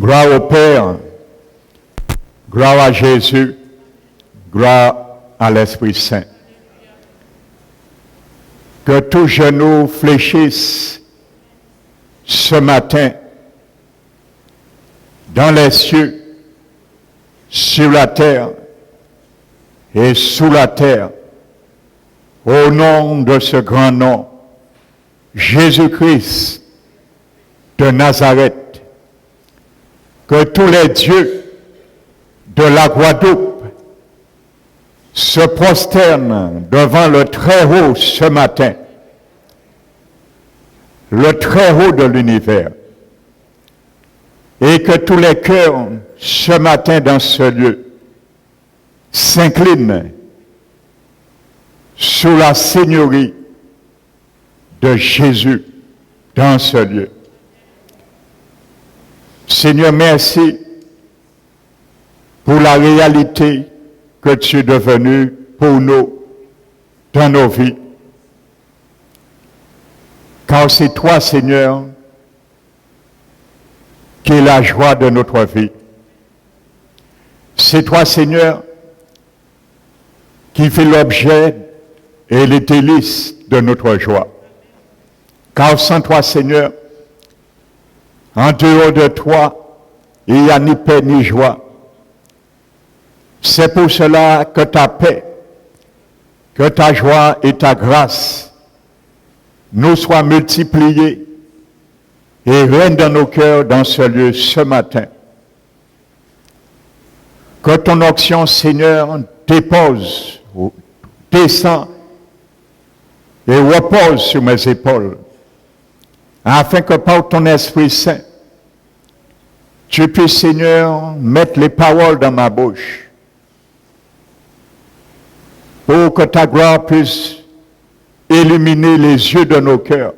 Gloire au Père, gloire à Jésus, gloire à l'Esprit Saint. Que tout genou fléchisse ce matin dans les cieux, sur la terre et sous la terre, au nom de ce grand nom, Jésus-Christ de Nazareth. Que tous les dieux de la Guadeloupe se prosternent devant le Très-Haut ce matin, le Très-Haut de l'univers, et que tous les cœurs ce matin dans ce lieu s'inclinent sous la seigneurie de Jésus dans ce lieu. Seigneur, merci pour la réalité que tu es devenu pour nous dans nos vies. Car c'est toi, Seigneur, qui es la joie de notre vie. C'est toi, Seigneur, qui fait l'objet et les délices de notre joie. Car sans toi, Seigneur, en dehors de toi, il n'y a ni paix ni joie. C'est pour cela que ta paix, que ta joie et ta grâce nous soient multipliées et règnent dans nos cœurs dans ce lieu ce matin. Que ton onction, Seigneur, dépose, descend et repose sur mes épaules, afin que par ton Esprit Saint, tu puisses, Seigneur, mettre les paroles dans ma bouche, pour que ta gloire puisse illuminer les yeux de nos cœurs,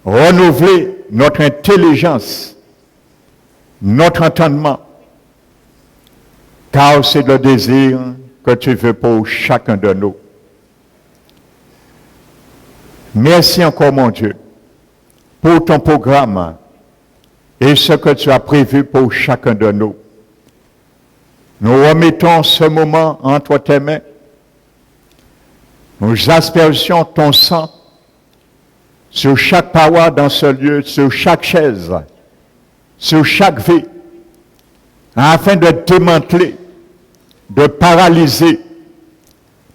renouveler notre intelligence, notre entendement, car c'est le désir que tu veux pour chacun de nous. Merci encore, mon Dieu, pour ton programme et ce que tu as prévu pour chacun de nous. Nous remettons ce moment entre tes mains. Nous aspergeons ton sang sur chaque paroi dans ce lieu, sur chaque chaise, sur chaque vie, afin de démanteler, de paralyser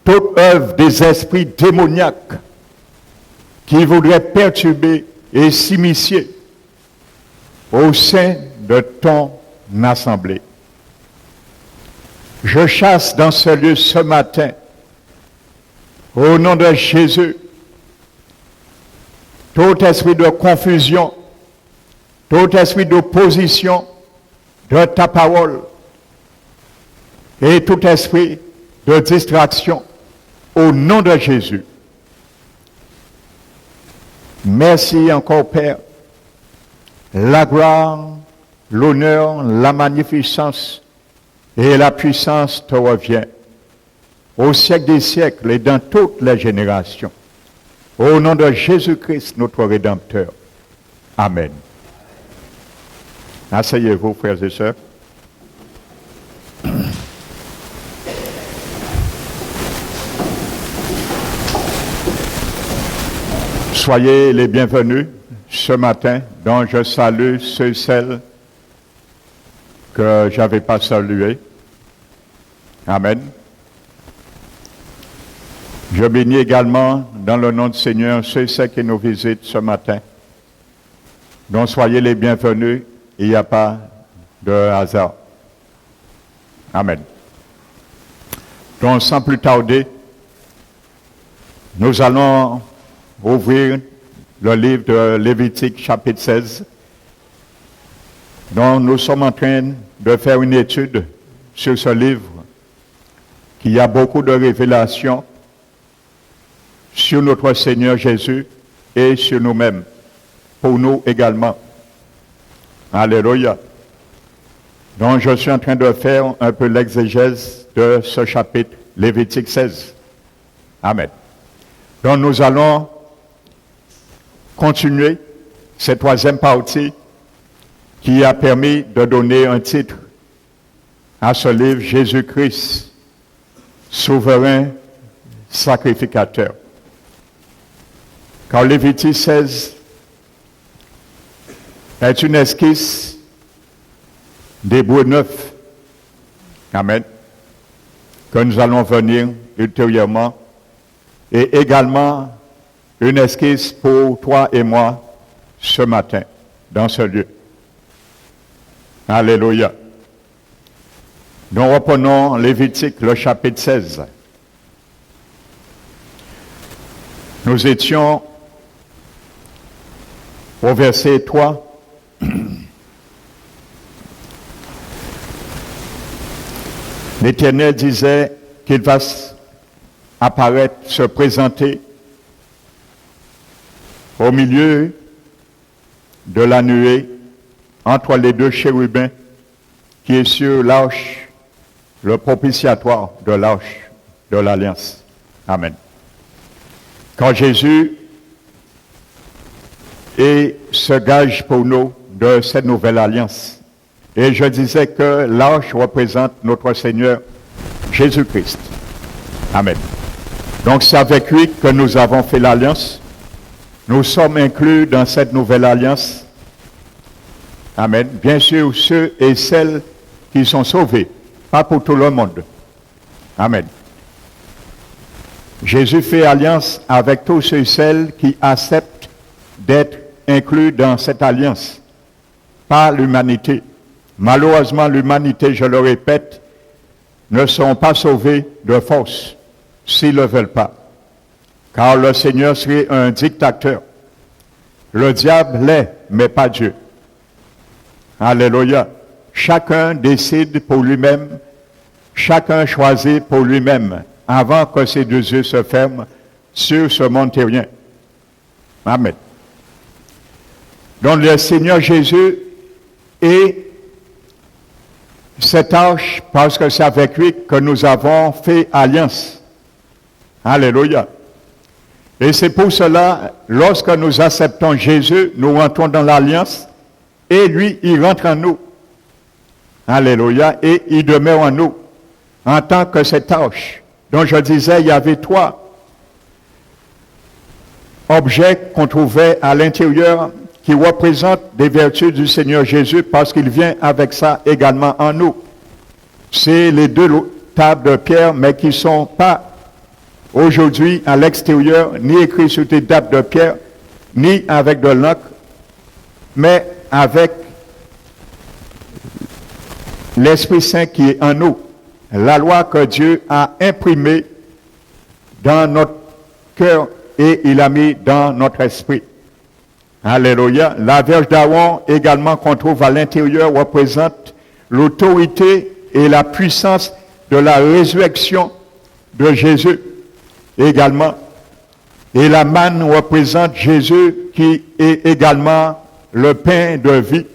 toute œuvre des esprits démoniaques qui voudraient perturber et s'immiscer au sein de ton assemblée. Je chasse dans ce lieu ce matin, au nom de Jésus, tout esprit de confusion, tout esprit d'opposition de ta parole et tout esprit de distraction, au nom de Jésus. Merci encore, Père. La gloire, l'honneur, la magnificence et la puissance te revient au siècle des siècles et dans toutes les générations. Au nom de Jésus-Christ, notre Rédempteur. Amen. Asseyez-vous, frères et sœurs. Soyez les bienvenus ce matin, dont je salue ceux et celles que je n'avais pas salués. Amen. Je bénis également dans le nom du Seigneur ceux et celles qui nous visitent ce matin. Donc soyez les bienvenus, il n'y a pas de hasard. Amen. Donc sans plus tarder, nous allons ouvrir le livre de Lévitique chapitre 16, dont nous sommes en train de faire une étude sur ce livre, qui a beaucoup de révélations sur notre Seigneur Jésus et sur nous-mêmes, pour nous également. Alléluia. Donc je suis en train de faire un peu l'exégèse de ce chapitre, Lévitique 16. Amen. Donc nous allons continuer cette troisième partie qui a permis de donner un titre à ce livre, Jésus-Christ, souverain sacrificateur. Car Lévitique 16 est une esquisse d'Hébreux 9. Amen. Que nous allons venir ultérieurement. Et également une esquisse pour toi et moi ce matin, dans ce lieu. Alléluia. Nous reprenons Lévitique, le chapitre 16. Nous étions au verset 3. L'Éternel disait qu'il va apparaître, se présenter au milieu de la nuée, entre les deux chérubins, qui est sur l'arche, le propitiatoire de l'arche de l'Alliance. Amen. Quand Jésus est ce gage pour nous de cette nouvelle alliance. Et je disais que l'arche représente notre Seigneur Jésus-Christ. Amen. Donc c'est avec lui que nous avons fait l'alliance. Nous sommes inclus dans cette nouvelle alliance. Amen. Bien sûr, ceux et celles qui sont sauvés, pas pour tout le monde. Amen. Jésus fait alliance avec tous ceux et celles qui acceptent d'être inclus dans cette alliance, pas l'humanité. Malheureusement, l'humanité, je le répète, ne sont pas sauvés de force s'ils ne le veulent pas. Car le Seigneur serait un dictateur. Le diable l'est, mais pas Dieu. Alléluia. Chacun décide pour lui-même, chacun choisit pour lui-même, avant que ses deux yeux se ferment sur ce monde terrien. Amen. Donc le Seigneur Jésus est cette arche, parce que c'est avec lui que nous avons fait alliance. Alléluia. Et c'est pour cela, lorsque nous acceptons Jésus, nous rentrons dans l'alliance, et lui, il rentre en nous. Alléluia. Et il demeure en nous, en tant que cette arche. Donc je disais, il y avait trois objets qu'on trouvait à l'intérieur qui représentent des vertus du Seigneur Jésus parce qu'il vient avec ça également en nous. C'est les deux tables de pierre, mais qui ne sont pas aujourd'hui à l'extérieur, ni écrites sur des tables de pierre, ni avec de l'encre, mais avec l'Esprit Saint qui est en nous. La loi que Dieu a imprimée dans notre cœur et il a mis dans notre esprit. Alléluia. La Vierge d'Aaron également qu'on trouve à l'intérieur représente l'autorité et la puissance de la résurrection de Jésus également. Et la manne représente Jésus qui est également le pain de vie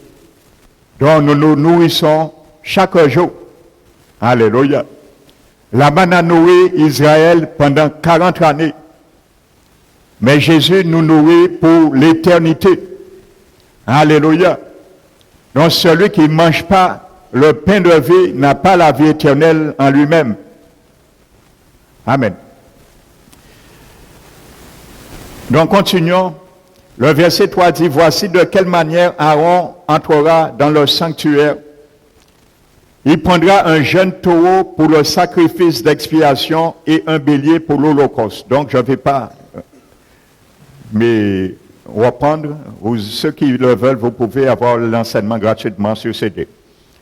dont nous nous nourrissons chaque jour. Alléluia. La manne a nourri Israël pendant 40 années. Mais Jésus nous nourrit pour l'éternité. Alléluia. Donc celui qui ne mange pas le pain de vie n'a pas la vie éternelle en lui-même. Amen. Donc continuons. Le verset 3 dit, voici de quelle manière Aaron entrera dans le sanctuaire. Il prendra un jeune taureau pour le sacrifice d'expiation et un bélier pour l'holocauste. Donc je ne vais pas mais reprendre, ceux qui le veulent, vous pouvez avoir l'enseignement gratuitement sur CD.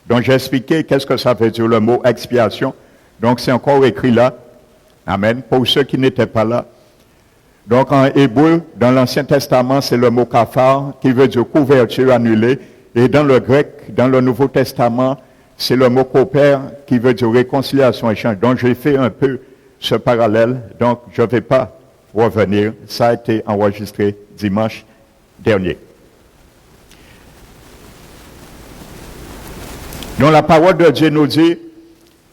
Donc j'ai expliqué qu'est-ce que ça veut dire le mot expiation. Donc c'est encore écrit là. Amen. Pour ceux qui n'étaient pas là. Donc en hébreu, dans l'Ancien Testament, c'est le mot kafar qui veut dire couverture annulée. Et dans le grec, dans le Nouveau Testament, c'est le mot kopère qui veut dire réconciliation, échange. Donc j'ai fait un peu ce parallèle. Donc je ne vais pas revenir. Ça a été enregistré dimanche dernier. Donc la parole de Dieu nous dit,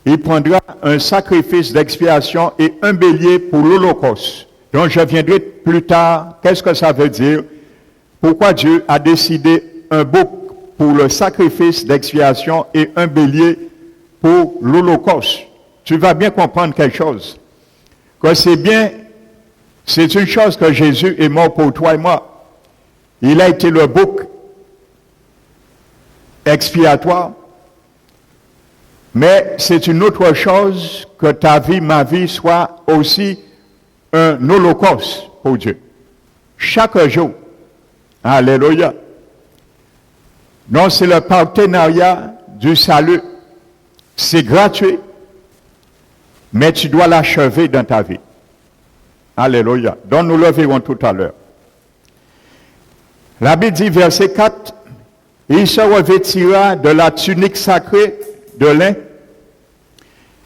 il prendra un sacrifice d'expiation et un bélier pour l'holocauste. Donc je viendrai plus tard, qu'est-ce que ça veut dire? Pourquoi Dieu a décidé un bouc pour le sacrifice d'expiation et un bélier pour l'Holocauste. Tu vas bien comprendre quelque chose. Que c'est une chose que Jésus est mort pour toi et moi. Il a été le bouc expiatoire. Mais c'est une autre chose que ta vie, ma vie, soit aussi un holocauste pour Dieu. Chaque jour. Alléluia. Donc c'est le partenariat du salut. C'est gratuit, mais tu dois l'achever dans ta vie. Alléluia. Donc nous le verrons tout à l'heure. La Bible dit, verset 4, « Il se revêtira de la tunique sacrée de lin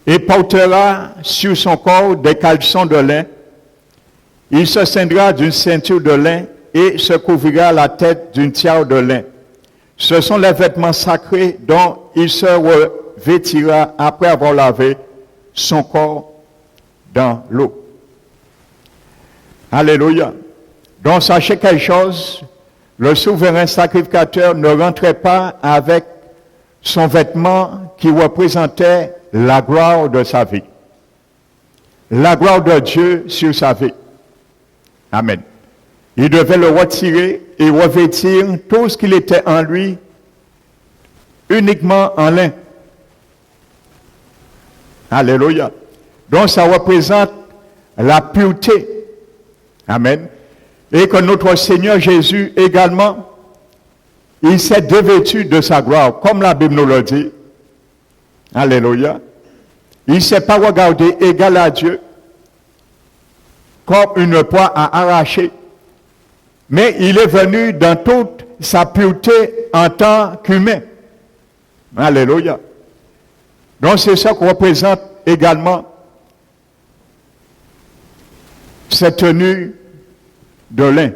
et portera sur son corps des caleçons de lin. Il se ceindra d'une ceinture de lin et se couvrira la tête d'une tiare de lin. Ce sont les vêtements sacrés dont il se revêtira après avoir lavé son corps dans l'eau. » Alléluia. Donc sachez quelque chose, le souverain sacrificateur ne rentrait pas avec son vêtement qui représentait la gloire de sa vie. La gloire de Dieu sur sa vie. Amen. Il devait le retirer et revêtir tout ce qu'il était en lui uniquement en lin. Alléluia. Donc ça représente la pureté. Amen. Et que notre Seigneur Jésus également, il s'est dévêtu de sa gloire, comme la Bible nous le dit. Alléluia. Il ne s'est pas regardé égal à Dieu, comme une proie à arracher. Mais il est venu dans toute sa pureté en tant qu'humain. Alléluia. Donc c'est ça qu'on représente également cette tenue de lin.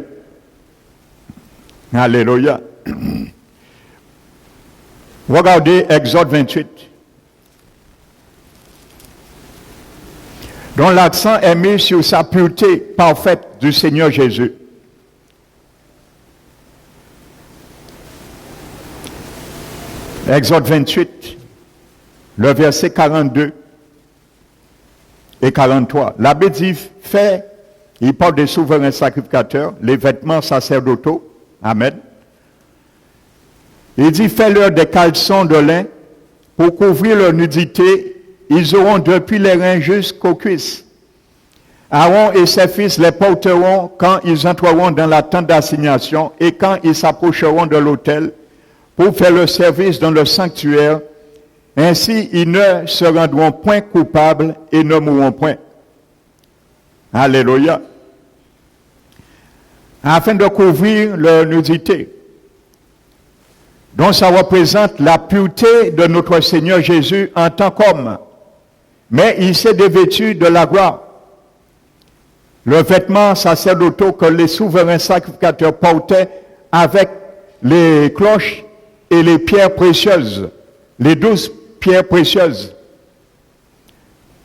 Alléluia. Regardez Exode 28. Dont l'accent est mis sur sa pureté parfaite du Seigneur Jésus. Exode 28, le verset 42 et 43. La Bible dit, il parle des souverains sacrificateurs, les vêtements sacerdotaux. Amen. Il dit, fais-leur des caleçons de lin pour couvrir leur nudité. Ils auront depuis les reins jusqu'aux cuisses. Aaron et ses fils les porteront quand ils entreront dans la tente d'assignation et quand ils s'approcheront de l'autel pour faire le service dans le sanctuaire. Ainsi, ils ne se rendront point coupables et ne mourront point. Alléluia. Afin de couvrir leur nudité. Donc ça représente la pureté de notre Seigneur Jésus en tant qu'homme. Mais il s'est dévêtu de la gloire. Le vêtement sacerdotal que les souverains sacrificateurs portaient avec les cloches et les pierres précieuses, les 12 pierres précieuses,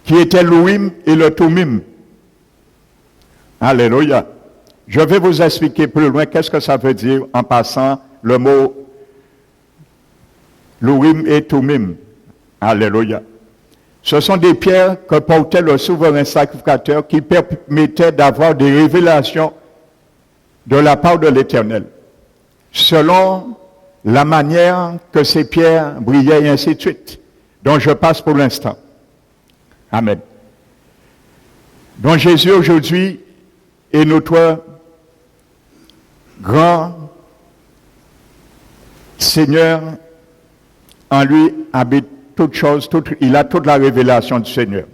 qui étaient l'Urim et le Thummim. Alléluia. Je vais vous expliquer plus loin qu'est-ce que ça veut dire en passant le mot l'Urim et Thummim. Alléluia. Ce sont des pierres que portait le souverain sacrificateur qui permettaient d'avoir des révélations de la part de l'Éternel, selon la manière que ces pierres brillaient et ainsi de suite, dont je passe pour l'instant. Amen. Donc Jésus aujourd'hui est notre grand Seigneur. En lui habite toute chose, il a toute la révélation du Seigneur.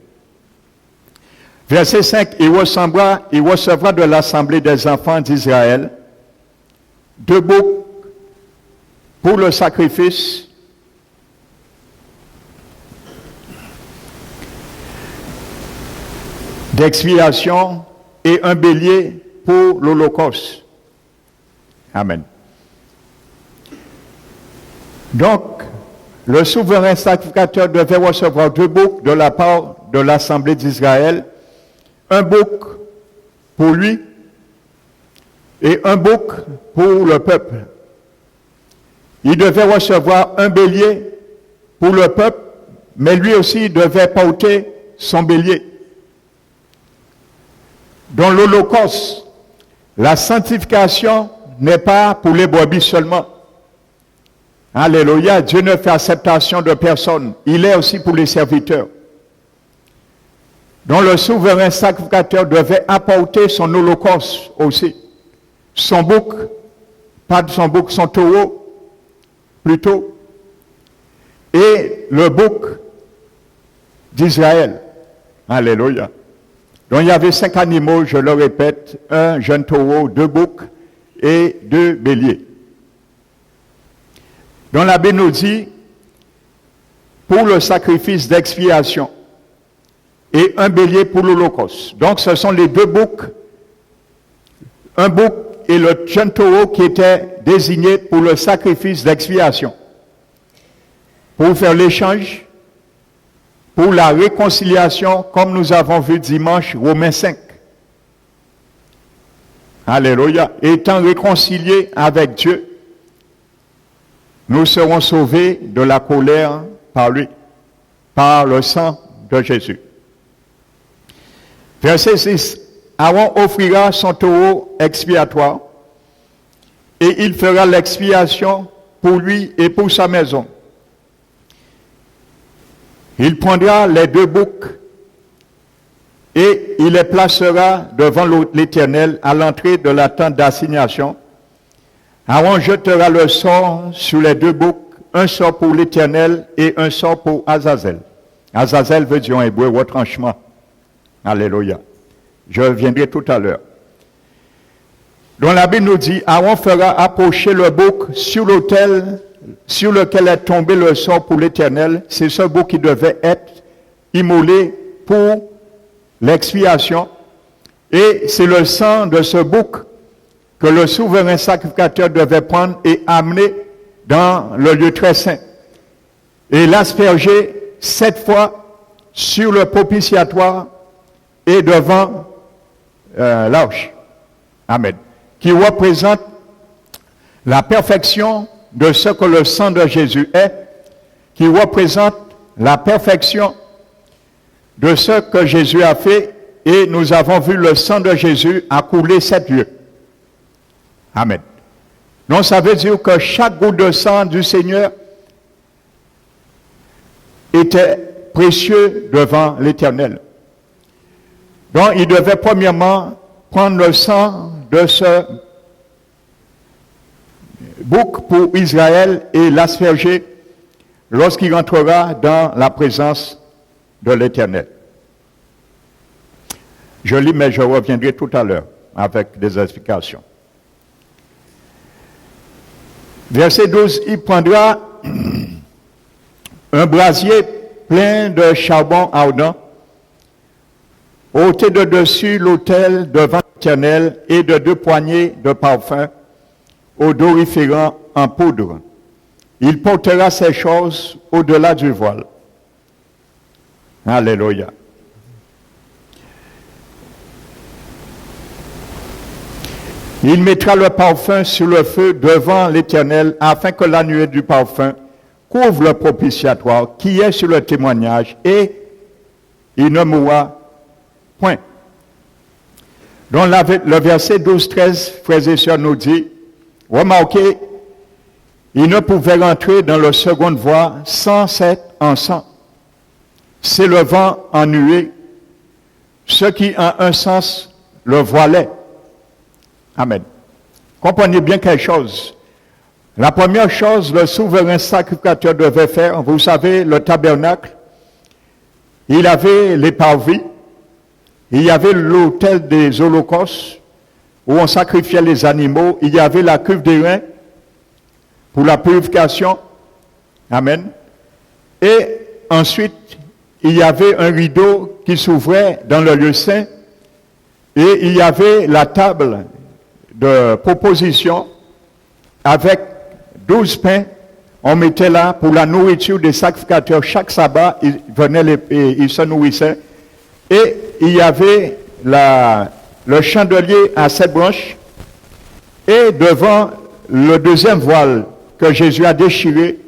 Verset 5, il recevra de l'assemblée des enfants d'Israël 2 boucs pour le sacrifice d'expiation et un bélier pour l'Holocauste. Amen. Donc, le souverain sacrificateur devait recevoir 2 boucs de la part de l'Assemblée d'Israël, un bouc pour lui et un bouc pour le peuple. il devait recevoir un bélier pour le peuple, mais lui aussi devait porter son bélier. Dans l'Holocauste, la sanctification n'est pas pour les brebis seulement. Alléluia, Dieu ne fait acceptation de personne, il est aussi pour les serviteurs. Donc le souverain sacrificateur devait apporter son holocauste aussi. Son bouc, pas de son bouc, son taureau, plutôt. Et le bouc d'Israël. Alléluia. Donc il y avait 5 animaux, je le répète, un jeune taureau, 2 boucs et 2 béliers. Donc la Bible nous dit, pour le sacrifice d'expiation, et un bélier pour l'Holocauste. Donc ce sont les 2 boucs, un bouc et le jeune taureau qui étaient désignés pour le sacrifice d'expiation, pour faire l'échange, pour la réconciliation, comme nous avons vu dimanche, Romains 5. Alléluia. Étant réconciliés avec Dieu, nous serons sauvés de la colère par lui, par le sang de Jésus. Verset 6. Aaron offrira son taureau expiatoire et il fera l'expiation pour lui et pour sa maison. Il prendra les 2 boucs et il les placera devant l'Éternel à l'entrée de la tente d'assignation. Aaron jettera le sort sur les 2 boucs, un sort pour l'Éternel et un sort pour Azazel. Azazel veut dire en hébreu retranchement. Alléluia. Je reviendrai tout à l'heure. Donc la Bible nous dit, Aaron fera approcher le bouc sur l'autel sur lequel est tombé le sort pour l'Éternel. C'est ce bouc qui devait être immolé pour l'expiation. Et c'est le sang de ce bouc que le souverain sacrificateur devait prendre et amener dans le lieu très saint. Et l'asperger 7 fois sur le propitiatoire et devant l'arche. Amen. Qui représente la perfection de ce que le sang de Jésus est, qui représente la perfection de ce que Jésus a fait, et nous avons vu le sang de Jésus a coulé 7 lieues. Amen. Donc ça veut dire que chaque goutte de sang du Seigneur était précieux devant l'Éternel. Donc il devait premièrement prendre le sang de ce bouc pour Israël et l'asperger lorsqu'il entrera dans la présence de l'Éternel. Je lis, mais je reviendrai tout à l'heure avec des explications. Verset 12, il prendra un brasier plein de charbon ardent, ôté de dessus l'autel devant l'Éternel et de 2 poignées de parfum odoriférant en poudre. Il portera ces choses au-delà du voile. Alléluia. Il mettra le parfum sur le feu devant l'Éternel afin que la nuée du parfum couvre le propitiatoire qui est sur le témoignage et il ne mourra point. Donc le verset 12-13, frères et sœurs, nous dit, remarquez, il ne pouvait rentrer dans la seconde voie sans cet encens, s'élevant en nuée, ce qui en un sens le voilait. Amen. Comprenez bien quelque chose. La première chose, le souverain sacrificateur devait faire, vous savez, le tabernacle, il avait les parvis, il y avait l'autel des holocaustes, où on sacrifiait les animaux, il y avait la cuve d'airain pour la purification. Amen. Et ensuite, il y avait un rideau qui s'ouvrait dans le lieu saint, et il y avait la table de proposition avec 12 pains. On mettait là pour la nourriture des sacrificateurs. Chaque sabbat, ils venaient et ils se nourrissaient. Et il y avait le chandelier à 7 branches. Et devant le deuxième voile que Jésus a déchiré,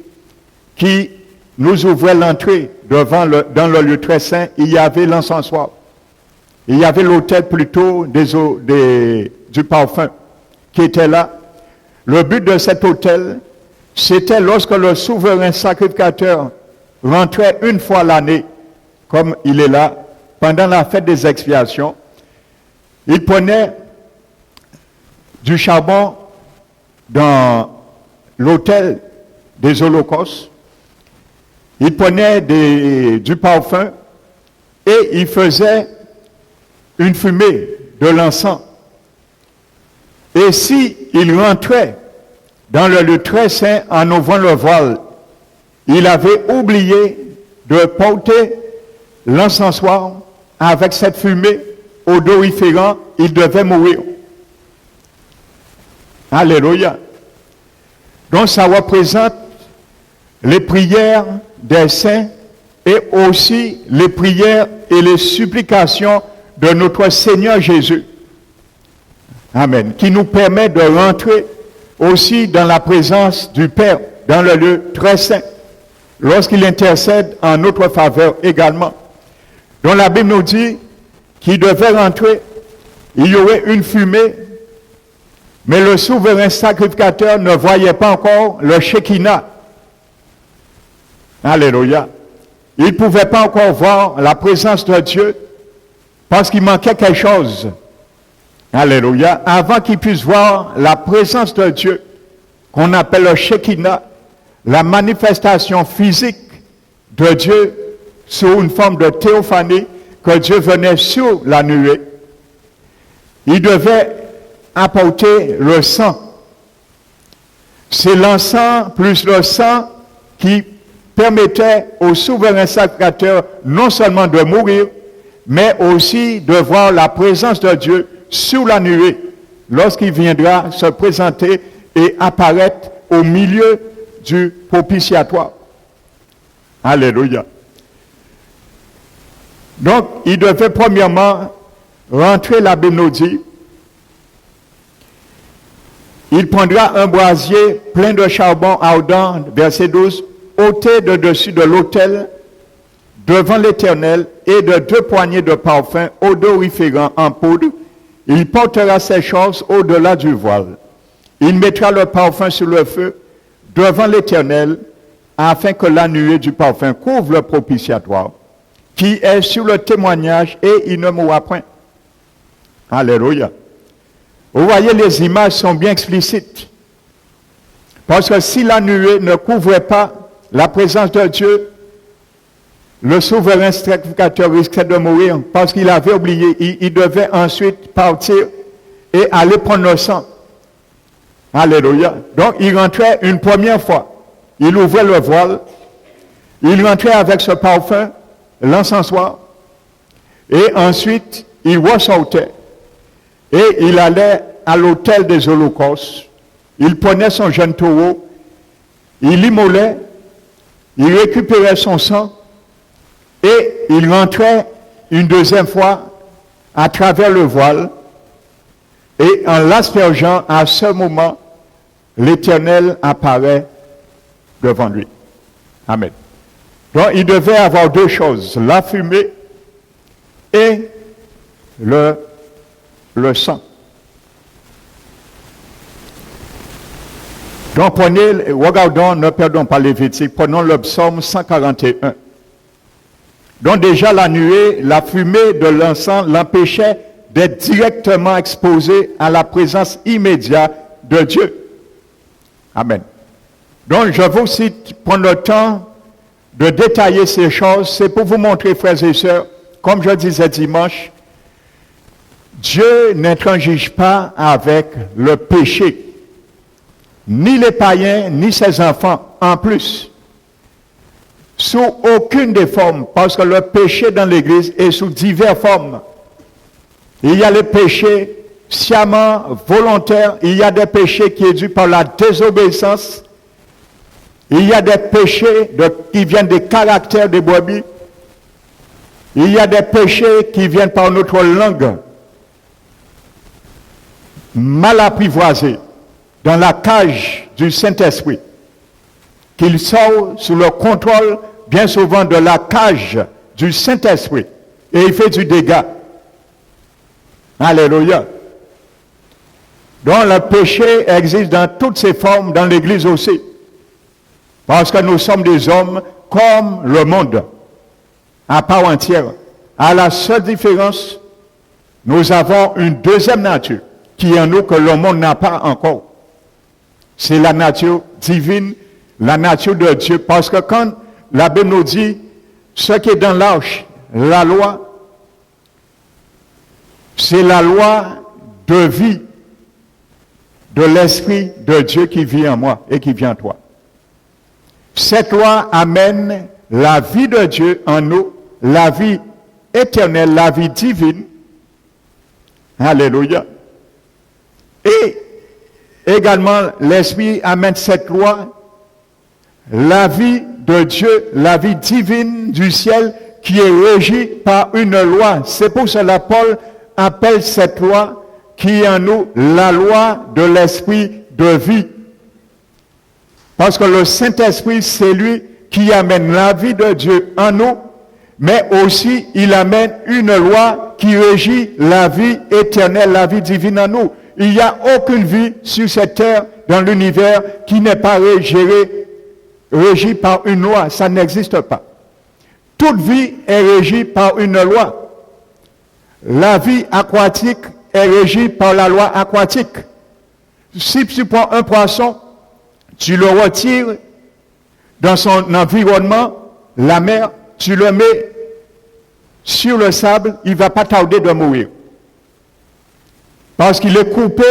qui nous ouvrait l'entrée dans le lieu très saint. Il y avait l'encensoir. Il y avait l'autel plutôt du parfum qui était là. Le but de cet autel, c'était lorsque le souverain sacrificateur rentrait une fois l'année, comme il est là, pendant la fête des expiations, il prenait du charbon dans l'autel des holocaustes, il prenait du parfum et il faisait une fumée de l'encens. Et si il rentrait dans le lieu très saint en ouvrant le voile, il avait oublié de porter l'encensoir avec cette fumée odoriférante, il devait mourir. Alléluia. Donc ça représente les prières des saints et aussi les prières et les supplications de notre Seigneur Jésus. Amen. Qui nous permet de rentrer aussi dans la présence du Père, dans le lieu très saint, lorsqu'il intercède en notre faveur également. Donc la Bible nous dit qu'il devait rentrer, il y aurait une fumée, mais le souverain sacrificateur ne voyait pas encore le Shekinah. Alléluia. Il ne pouvait pas encore voir la présence de Dieu parce qu'il manquait quelque chose. Alléluia. Avant qu'il puisse voir la présence de Dieu, qu'on appelle le Shekinah, la manifestation physique de Dieu sous une forme de théophanie, que Dieu venait sur la nuée, il devait apporter le sang. C'est l'encens plus le sang qui permettait au souverain sacrificateur non seulement de mourir, mais aussi de voir la présence de Dieu sur la nuée, lorsqu'il viendra se présenter et apparaître au milieu du propitiatoire. Alléluia. Donc, il devait premièrement rentrer, la Bible nous dit, il prendra un brasier plein de charbon ardent, verset 12, ôté de dessus de l'autel devant l'Éternel et de 2 poignées de parfum odoriférant en poudre. Il portera ces choses au-delà du voile. Il mettra le parfum sur le feu devant l'Éternel afin que la nuée du parfum couvre le propitiatoire qui est sur le témoignage et il ne mourra point. Alléluia. Vous voyez, les images sont bien explicites. Parce que si la nuée ne couvrait pas la présence de Dieu, le souverain sacrificateur risquait de mourir parce qu'il avait oublié. Il devait ensuite partir et aller prendre le sang. Alléluia. Donc, il rentrait une première fois. Il ouvrait le voile. Il rentrait avec ce parfum, l'encensoir. Et ensuite, il ressortait. Et il allait à l'autel des holocaustes. Il prenait son jeune taureau. Il l'immolait. Il récupérait son sang. Et il rentrait une deuxième fois à travers le voile. Et en l'aspergeant, à ce moment, l'Éternel apparaît devant lui. Amen. Donc, il devait avoir 2 choses, la fumée et le sang. Donc, regardons, ne perdons pas Lévitique, prenons le psaume 141. Donc déjà la nuée, la fumée de l'encens l'empêchait d'être directement exposé à la présence immédiate de Dieu. Amen. Donc je vous cite, prendre le temps de détailler ces choses, c'est pour vous montrer, frères et sœurs, comme je disais dimanche, Dieu n'intransigeait pas avec le péché, ni les païens, ni ses enfants en plus. Sous aucune des formes, parce que le péché dans l'Église est sous diverses formes. Il y a les péchés sciemment volontaires, il y a des péchés qui sont dus par la désobéissance, il y a des péchés qui viennent des caractères des brebis, il y a des péchés qui viennent par notre langue, mal apprivoisée, dans la cage du Saint-Esprit. qu'il sort sous le contrôle, bien souvent, de la cage du Saint-Esprit. Et il fait du dégât. Alléluia. Donc le péché existe dans toutes ses formes, dans l'Église aussi. Parce que nous sommes des hommes comme le monde, à part entière. À la seule différence, nous avons une deuxième nature qui est en nous que le monde n'a pas encore. C'est la nature divine, la nature de Dieu. Parce que quand la Bible nous dit ce qui est dans l'arche, la loi, c'est la loi de vie de l'Esprit de Dieu qui vit en moi et qui vit en toi. Cette loi amène la vie de Dieu en nous, la vie éternelle, la vie divine. Alléluia. Et également, l'Esprit amène cette loi, la vie de Dieu, la vie divine du ciel qui est régie par une loi. C'est pour cela que Paul appelle cette loi qui est en nous la loi de l'Esprit de vie. Parce que le Saint-Esprit, c'est lui qui amène la vie de Dieu en nous, mais aussi il amène une loi qui régit la vie éternelle, la vie divine en nous. Il n'y a aucune vie sur cette terre, dans l'univers, qui n'est pas régie par une loi. Ça n'existe pas. Toute vie est régie par une loi. La vie aquatique est régie par la loi aquatique. Si tu prends un poisson, tu le retires dans son environnement, la mer, tu le mets sur le sable, il ne va pas tarder de mourir. Parce qu'il est coupé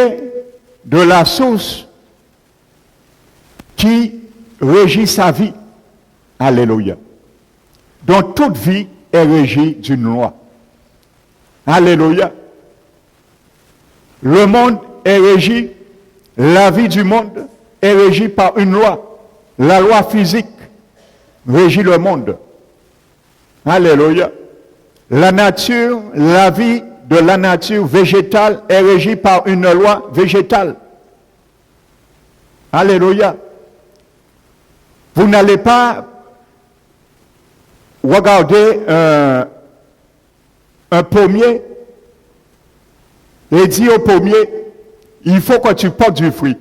de la source qui régit sa vie. Alléluia. Donc toute vie est régie d'une loi. Alléluia. Le monde est régi, la vie du monde est régie par une loi. La loi physique régit le monde. Alléluia. La nature, la vie de la nature végétale est régie par une loi végétale. Alléluia. Vous n'allez pas regarder un pommier et dire au pommier, il faut que tu portes du fruit.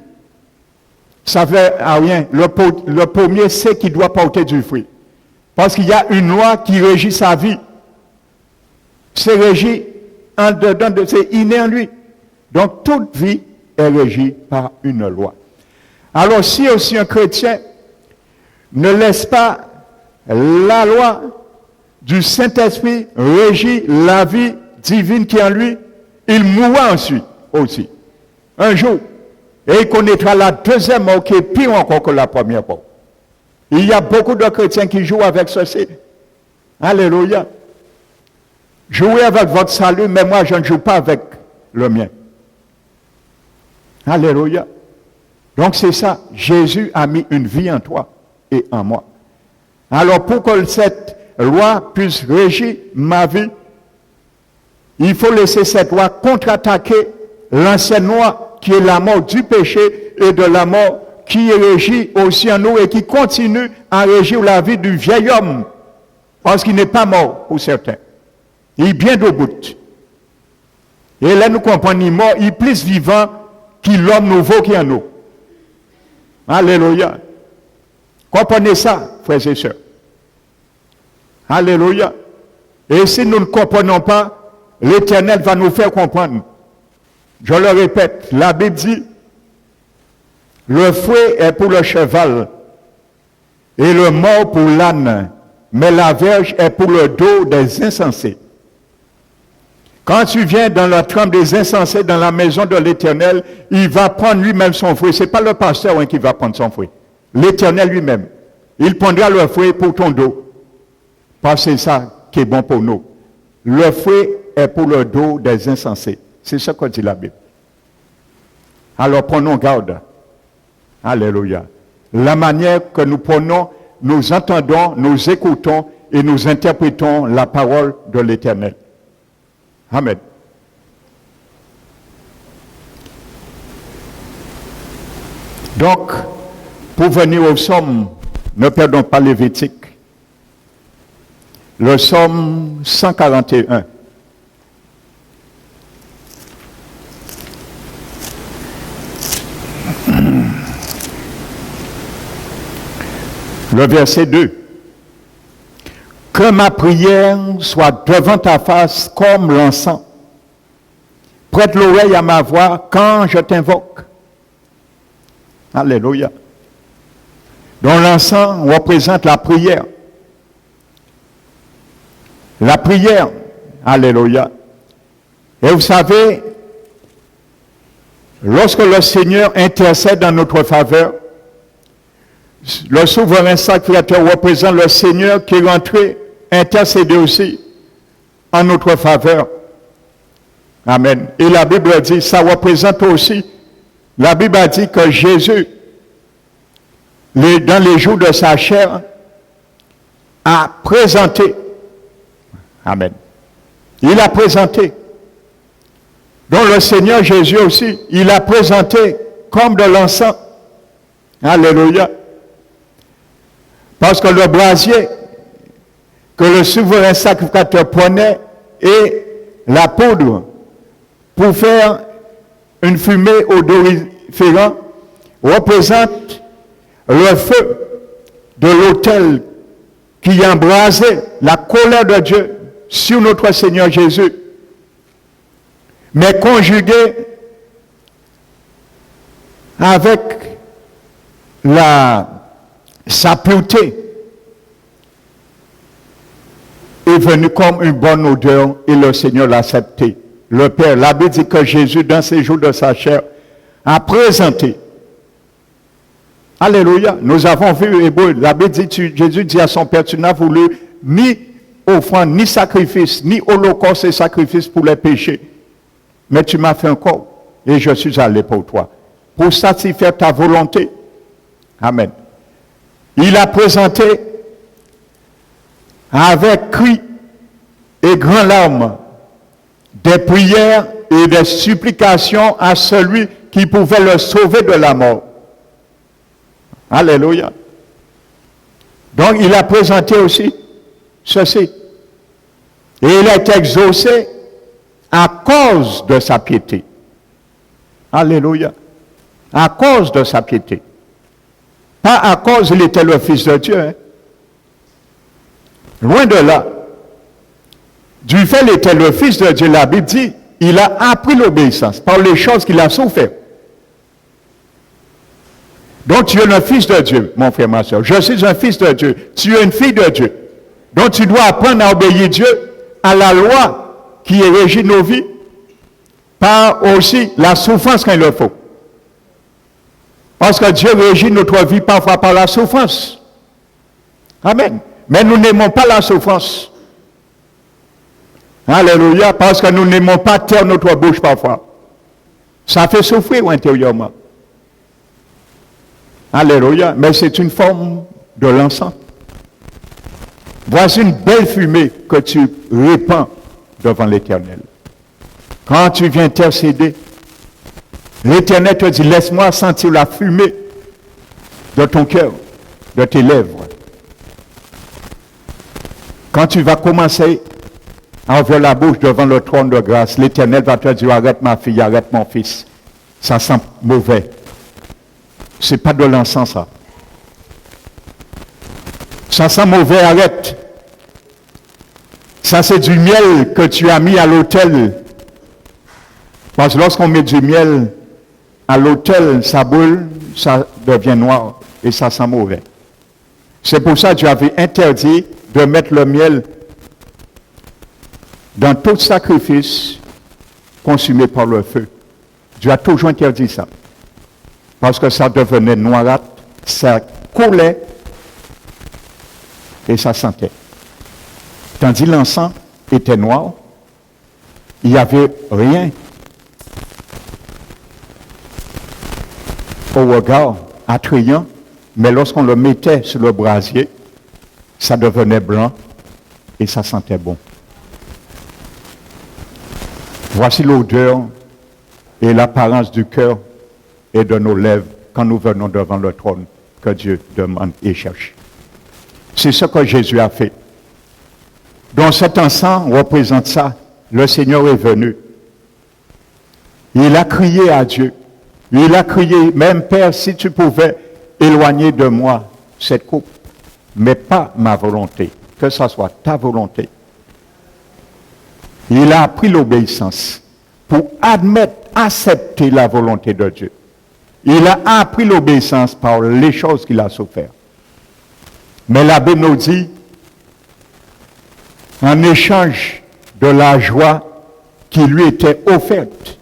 Ça ne fait rien. Le pommier sait qu'il doit porter du fruit. Parce qu'il y a une loi qui régit sa vie. C'est régi en dedans de c'est inné en lui. Donc toute vie est régie par une loi. Alors si aussi un chrétien ne laisse pas la loi du Saint-Esprit régir la vie divine qui est en lui, il mourra ensuite aussi. Un jour. Et il connaîtra la deuxième mort qui est pire encore que la première mort. Il y a beaucoup de chrétiens qui jouent avec ceci. Alléluia. Jouez avec votre salut, mais moi je ne joue pas avec le mien. Alléluia. Donc c'est ça. Jésus a mis une vie en toi et en moi. Alors pour que cette loi puisse régir ma vie, il faut laisser cette loi contre-attaquer l'ancienne loi qui est la mort du péché et de la mort qui régit aussi en nous et qui continue à régir la vie du vieil homme. Parce qu'il n'est pas mort pour certains. Il est bien debout. Et là nous comprenons, il est mort, il est plus vivant que l'homme nouveau qui est en nous. Alléluia. Comprenez ça, frères et sœurs. Alléluia. Et si nous ne comprenons pas, l'Éternel va nous faire comprendre. Je le répète, la Bible dit, le fouet est pour le cheval et le mort pour l'âne, mais la verge est pour le dos des insensés. Quand tu viens dans la trempe des insensés dans la maison de l'Éternel, il va prendre lui-même son fouet. Ce n'est pas le pasteur qui va prendre son fouet. L'Éternel lui-même. Il prendra le fouet pour ton dos. Parce que c'est ça qui est bon pour nous. Le fouet est pour le dos des insensés. C'est ce que dit la Bible. Alors prenons garde. Alléluia. La manière que nous prenons, nous entendons, nous écoutons et nous interprétons la parole de l'Éternel. Amen. Donc, pour venir au psaume Ne perdons pas Lévitique. Le psaume 141. Le verset 2. Que ma prière soit devant ta face comme l'encens. Prête l'oreille à ma voix quand je t'invoque. Alléluia. Donc l'encens représente la prière. La prière. Alléluia. Et vous savez, lorsque le Seigneur intercède en notre faveur, le souverain sacrificateur représente le Seigneur qui est rentré intercéder aussi en notre faveur. Amen. Et la Bible dit, ça représente aussi, la Bible a dit que Jésus, dans les jours de sa chair, a présenté. Amen. Il a présenté. Donc le Seigneur Jésus aussi, il a présenté comme de l'encens. Alléluia. Parce que le brasier que le souverain sacrificateur prenait et la poudre pour faire une fumée odoriférante représente le feu de l'autel qui embrasait la colère de Dieu sur notre Seigneur Jésus, mais conjugué avec sa pureté est venu comme une bonne odeur et le Seigneur l'a accepté. Le Père, la Bible dit que Jésus, dans ces jours de sa chair, a présenté. Alléluia. Nous avons vu Hébreu. La Bible dit, Jésus dit à son Père, tu n'as voulu ni offrande, ni sacrifice, ni holocauste et sacrifice pour les péchés. Mais tu m'as fait un corps et je suis allé pour toi. Pour satisfaire ta volonté. Amen. Il a présenté avec cris et grands larmes des prières et des supplications à celui qui pouvait le sauver de la mort. Alléluia. Donc il a présenté aussi ceci. Et il a été exaucé à cause de sa piété. Alléluia. À cause de sa piété. Pas à cause il était le Fils de Dieu. Hein. Loin de là. Du fait qu'il était le Fils de Dieu, la Bible dit, il a appris l'obéissance par les choses qu'il a souffert. Donc tu es le Fils de Dieu, mon frère, ma soeur. Je suis un Fils de Dieu. Tu es une fille de Dieu. Donc tu dois apprendre à obéir Dieu à la loi qui régit nos vies, par aussi la souffrance quand il le faut. Parce que Dieu régit notre vie parfois par la souffrance. Amen. Mais nous n'aimons pas la souffrance. Alléluia, parce que nous n'aimons pas taire notre bouche parfois. Ça fait souffrir intérieurement. Alléluia, mais c'est une forme de l'encens. Voici une belle fumée que tu répands devant l'Éternel. Quand tu viens intercéder, l'Éternel te dit, laisse-moi sentir la fumée de ton cœur, de tes lèvres. Quand tu vas commencer à ouvrir la bouche devant le trône de grâce, l'Éternel va te dire, arrête ma fille, arrête mon fils. Ça sent mauvais. C'est pas de l'encens, ça. Ça sent mauvais, arrête. Ça, c'est du miel que tu as mis à l'autel. Parce que lorsqu'on met du miel à l'autel, ça brûle, ça devient noir et ça sent mauvais. C'est pour ça que Dieu avait interdit de mettre le miel dans tout sacrifice consumé par le feu. Dieu a toujours interdit ça. Parce que ça devenait noirâtre, ça coulait et ça sentait. Tandis que l'encens était noir, il n'y avait rien au regard attrayant, mais lorsqu'on le mettait sur le brasier, ça devenait blanc et ça sentait bon. Voici l'odeur et l'apparence du cœur et de nos lèvres quand nous venons devant le trône que Dieu demande et cherche. C'est ce que Jésus a fait. Donc cet encens représente ça. Le Seigneur est venu. Il a crié à Dieu. Il a crié, même Père, si tu pouvais éloigner de moi cette coupe, mais pas ma volonté, que ce soit ta volonté. Il a appris l'obéissance pour admettre, accepter la volonté de Dieu. Il a appris l'obéissance par les choses qu'il a souffert. Mais la Bible nous dit, en échange de la joie qui lui était offerte,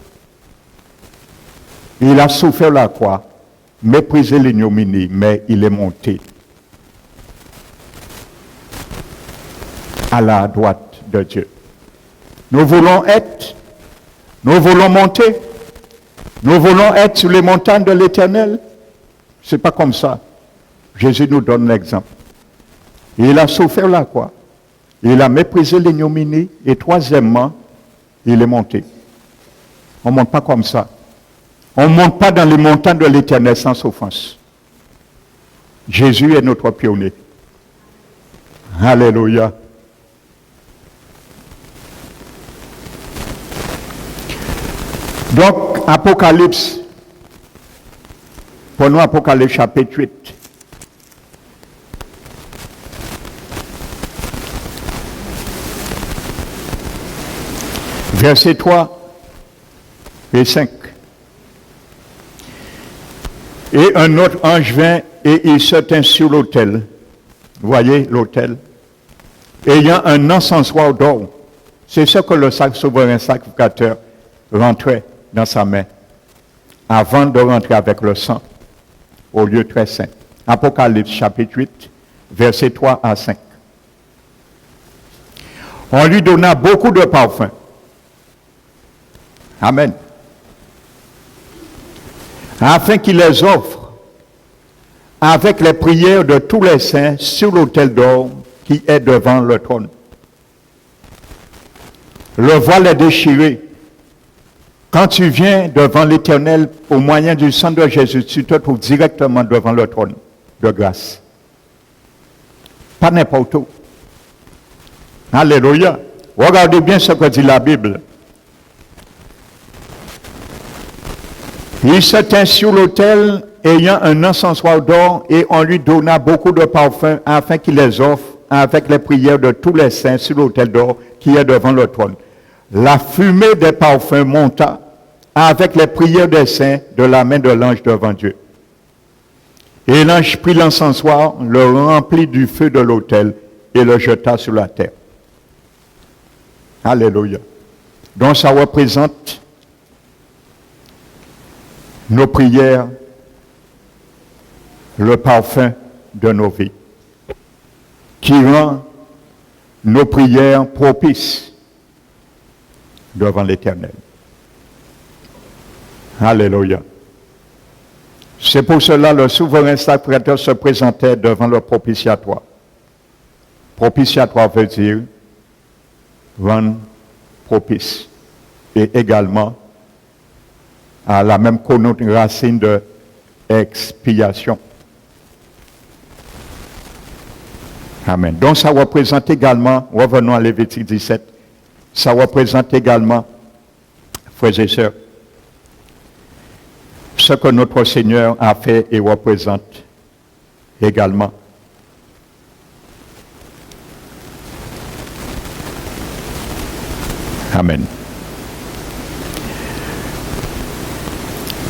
il a souffert la croix, méprisé l'ignominie, mais il est monté à la droite de Dieu. Nous voulons monter, nous voulons être sur les montagnes de l'Éternel. Ce n'est pas comme ça. Jésus nous donne l'exemple. Il a souffert la croix, il a méprisé l'ignominie, et troisièmement, il est monté. On ne monte pas comme ça. On ne monte pas dans les montagnes de l'Éternel sans souffrance. Jésus est notre pionnier. Alléluia. Donc, Apocalypse, prenons Apocalypse chapitre 8. Versets 3 et 5. Et un autre ange vint et il se tint sur l'autel. Vous voyez l'autel? Ayant un encensoir d'or. C'est ce que le souverain sacrificateur rentrait dans sa main avant de rentrer avec le sang au lieu très saint. Apocalypse chapitre 8, versets 3 à 5. On lui donna beaucoup de parfums. Amen. Afin qu'il les offre avec les prières de tous les saints sur l'autel d'or qui est devant le trône. Le voile est déchiré. Quand tu viens devant l'Éternel au moyen du sang de Jésus, tu te trouves directement devant le trône de grâce. Pas n'importe où. Alléluia. Regardez bien ce que dit la Bible. Il se tint sur l'autel ayant un encensoir d'or et on lui donna beaucoup de parfums afin qu'il les offre avec les prières de tous les saints sur l'autel d'or qui est devant le trône. La fumée des parfums monta avec les prières des saints de la main de l'ange devant Dieu. Et l'ange prit l'encensoir, le remplit du feu de l'autel et le jeta sur la terre. Alléluia. Donc ça représente nos prières, le parfum de nos vies, qui rend nos prières propices devant l'Éternel. Alléluia. C'est pour cela que le souverain sacrificateur se présentait devant le propitiatoire. Propitiatoire veut dire rendre propice. Et également à la même racine de expiation. Amen. Donc ça représente également, revenons à Lévitique 17, ça représente également, frères et sœurs, ce que notre Seigneur a fait et représente également. Amen.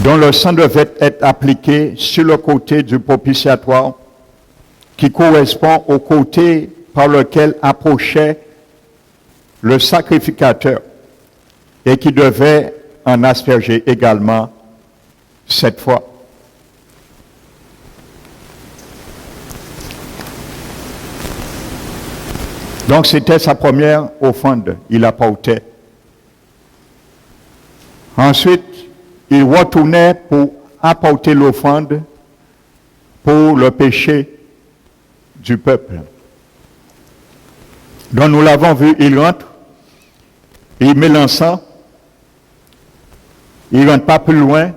dont le sang devait être appliqué sur le côté du propitiatoire qui correspond au côté par lequel approchait le sacrificateur et qui devait en asperger également cette fois. Donc c'était sa première offrande, il apportait. Ensuite, il retournait pour apporter l'offrande pour le péché du peuple. Donc nous l'avons vu, il rentre, il met l'encens, il ne rentre pas plus loin,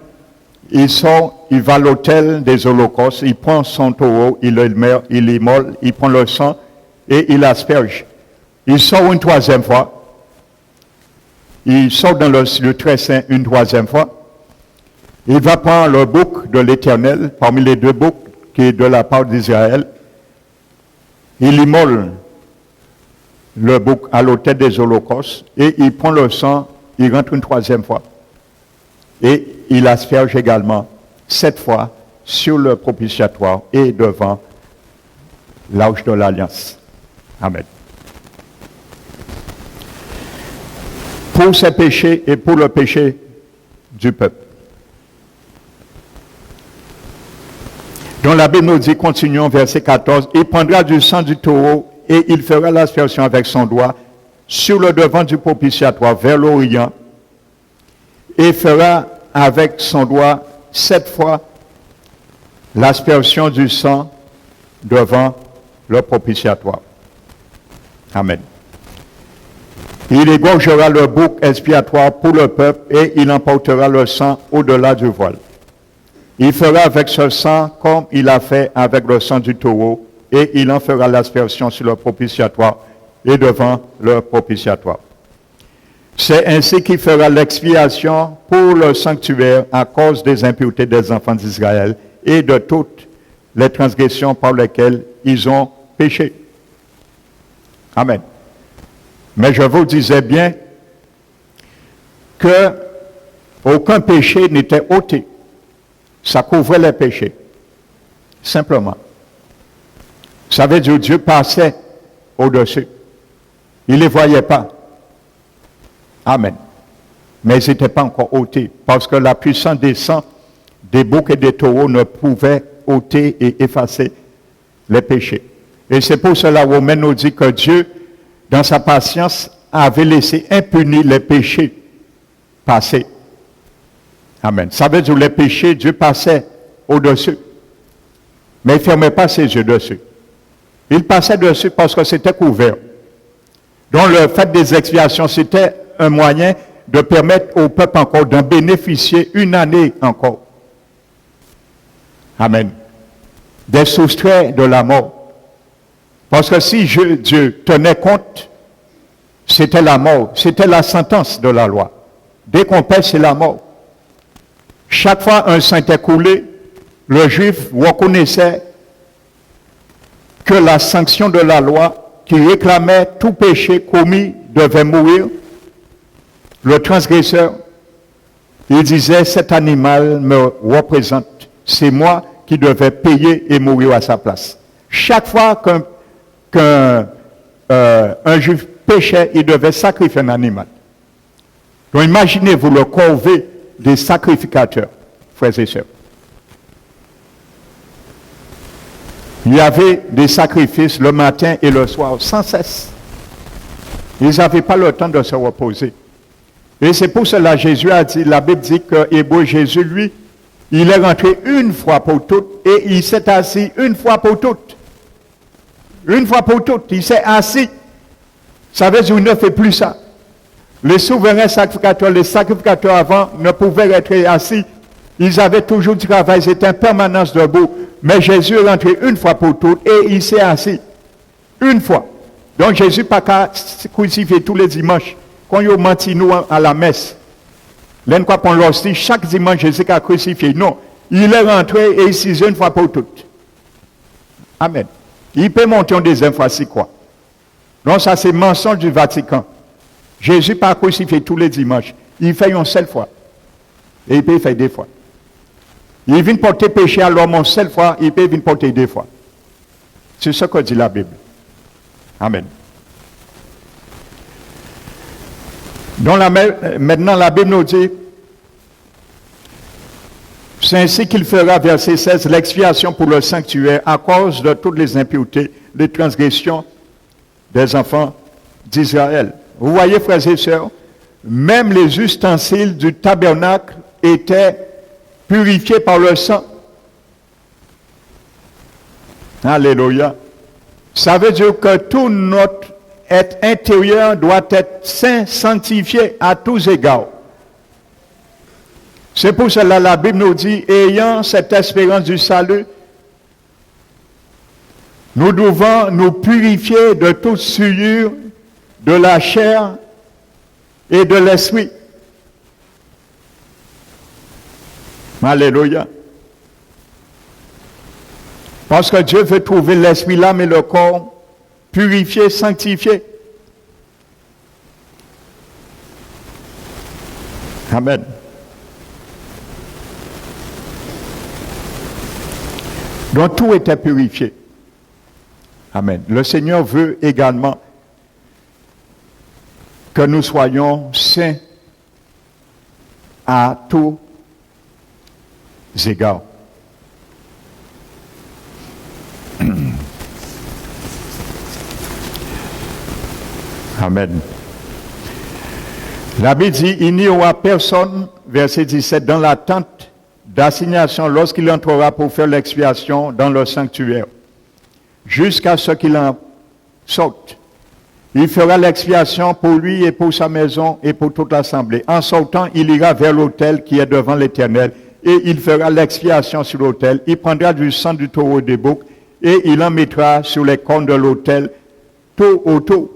il sort il va à l'autel des holocaustes, il prend son taureau, il l'immole, il prend le sang et il asperge. Il sort une troisième fois. Il sort dans le lieu très saint une troisième fois. Il va prendre le bouc de l'Éternel, parmi les deux boucs qui est de la part d'Israël. Il immole le bouc à l'autel des holocaustes et il prend le sang, il rentre une troisième fois. Et il asperge également 7 fois sur le propitiatoire et devant l'arche de l'Alliance. Amen. Pour ses péchés et pour le péché du peuple. Donc la Bible nous dit, continuons, verset 14, « Il prendra du sang du taureau et il fera l'aspersion avec son doigt sur le devant du propitiatoire vers l'Orient et fera avec son doigt 7 fois l'aspersion du sang devant le propitiatoire. » Amen. Il égorgera le bouc expiatoire pour le peuple et il emportera le sang au-delà du voile. Il fera avec ce sang comme il a fait avec le sang du taureau et il en fera l'aspersion sur le propitiatoire et devant le propitiatoire. C'est ainsi qu'il fera l'expiation pour le sanctuaire à cause des impuretés des enfants d'Israël et de toutes les transgressions par lesquelles ils ont péché. Amen. Mais je vous disais bien que aucun péché n'était ôté. Ça couvrait les péchés. Simplement. Ça veut dire que Dieu passait au-dessus. Il ne les voyait pas. Amen. Mais ils n'étaient pas encore ôtés. Parce que la puissance des sangs, des boucs et des taureaux ne pouvait ôter et effacer les péchés. Et c'est pour cela que Romains nous dit que Dieu, dans sa patience, avait laissé impunis les péchés passés. Amen. Ça veut dire que les péchés, Dieu passait au-dessus. Mais il ne fermait pas ses yeux dessus. Il passait dessus parce que c'était couvert. Donc le fait des expiations, c'était un moyen de permettre au peuple encore d'en bénéficier une année encore. Amen. Des soustraits de la mort. Parce que si Dieu tenait compte, c'était la mort, c'était la sentence de la loi. Dès qu'on pêche, c'est la mort. Chaque fois un sang était coulé, le juif reconnaissait que la sanction de la loi qui réclamait tout péché commis devait mourir. Le transgresseur, il disait, cet animal me représente, c'est moi qui devais payer et mourir à sa place. Chaque fois qu'un juif péchait, il devait sacrifier un animal. Donc imaginez-vous le corvée des sacrificateurs, frères et sœurs. Il y avait des sacrifices le matin et le soir, sans cesse. Ils n'avaient pas le temps de se reposer. Et c'est pour cela que Jésus a dit, la Bible dit que Hébreu Jésus, lui, il est rentré une fois pour toutes et il s'est assis une fois pour toutes. Une fois pour toutes, il s'est assis. Ça veut dire qu'il ne fait plus ça. Les souverains sacrificateurs, les sacrificateurs avant ne pouvaient être assis. Ils avaient toujours du travail, ils étaient en permanence debout. Mais Jésus est rentré une fois pour toutes et il s'est assis. Une fois. Donc Jésus n'a pas crucifié tous les dimanches. Quand il menti nous à la messe, l'un quoi qu'on leur dit, chaque dimanche Jésus a crucifié. Non. Il est rentré et il s'est une fois pour toutes. Amen. Il peut monter en deuxième fois si quoi. Donc ça c'est mensonge du Vatican. Jésus n'a pas crucifié tous les dimanches. Il fait une seule fois. Et il peut faire 2 fois. Il vient porter péché à l'homme une seule fois, il peut venir porter 2 fois. C'est ce que dit la Bible. Amen. Donc maintenant la Bible nous dit, c'est ainsi qu'il fera, verset 16, l'expiation pour le sanctuaire à cause de toutes les impuretés, les transgressions des enfants d'Israël. Vous voyez, frères et sœurs, même les ustensiles du tabernacle étaient purifiés par le sang. Alléluia. Ça veut dire que tout notre être intérieur doit être saint, sanctifié à tous égards. C'est pour cela la Bible nous dit, ayant cette espérance du salut, nous devons nous purifier de toute souillure de la chair et de l'esprit. Alléluia. Parce que Dieu veut trouver l'esprit, l'âme et le corps purifiés, sanctifiés. Amen. Donc tout était purifié. Amen. Le Seigneur veut également que nous soyons saints à tous égards. Amen. La Bible dit, il n'y aura personne, verset 17, dans la tente d'assignation lorsqu'il entrera pour faire l'expiation dans le sanctuaire, jusqu'à ce qu'il en sorte. Il fera l'expiation pour lui et pour sa maison et pour toute l'assemblée. En sortant, il ira vers l'autel qui est devant l'Éternel et il fera l'expiation sur l'autel. Il prendra du sang du taureau des boucs et il en mettra sur les cornes de l'autel tout autour.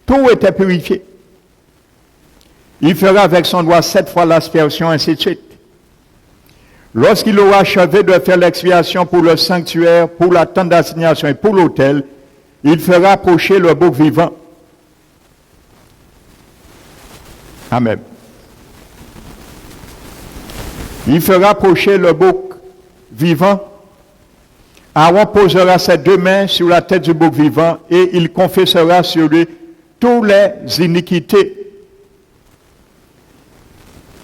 Tout était purifié. Il fera avec son doigt 7 fois l'aspersion, ainsi de suite. Lorsqu'il aura achevé de faire l'expiation pour le sanctuaire, pour la tente d'assignation et pour l'autel, il fera approcher le bouc vivant. Amen. Il fera approcher le bouc vivant. Aaron posera ses 2 mains sur la tête du bouc vivant et il confessera sur lui toutes les iniquités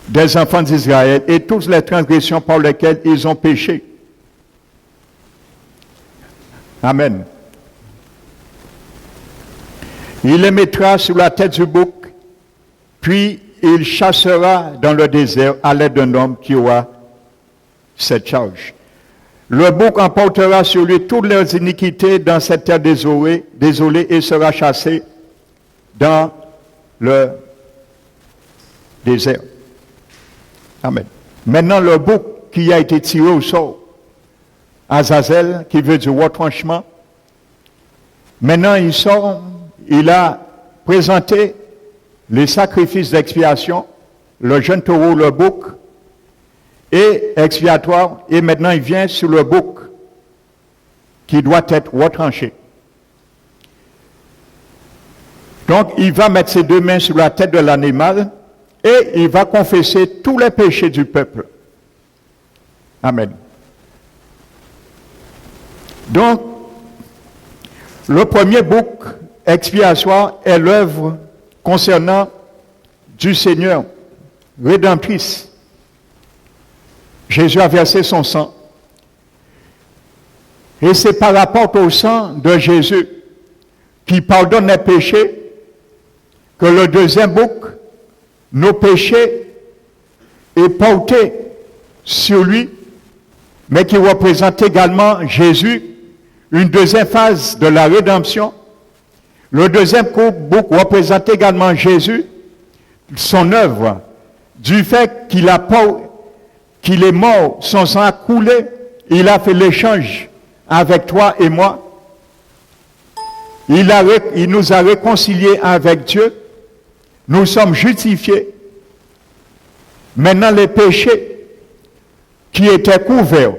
des enfants d'Israël et toutes les transgressions par lesquelles ils ont péché. Amen. Il les mettra sur la tête du bouc, puis il chassera dans le désert à l'aide d'un homme qui aura cette charge. Le bouc emportera sur lui toutes leurs iniquités dans cette terre désolée et sera chassé dans le désert. Amen. Maintenant, le bouc qui a été tiré au sort, Azazel, qui veut dire retranchement, maintenant il sort, il a présenté les sacrifices d'expiation, le jeune taureau, le bouc, et expiatoire, et maintenant il vient sur le bouc qui doit être retranché. Donc il va mettre ses 2 mains sur la tête de l'animal et il va confesser tous les péchés du peuple. Amen. Donc, le premier bouc expiatoire est l'œuvre concernant du Seigneur, rédemptrice. Jésus a versé son sang. Et c'est par rapport au sang de Jésus qui pardonne les péchés que le deuxième bouc, nos péchés, est porté sur lui, mais qui représente également Jésus, une deuxième phase de la rédemption. Le deuxième bouc représente également Jésus, son œuvre, du fait qu'il est mort, son sang a coulé, il a fait l'échange avec toi et moi. Il nous a réconciliés avec Dieu. Nous sommes justifiés. Maintenant, les péchés qui étaient couverts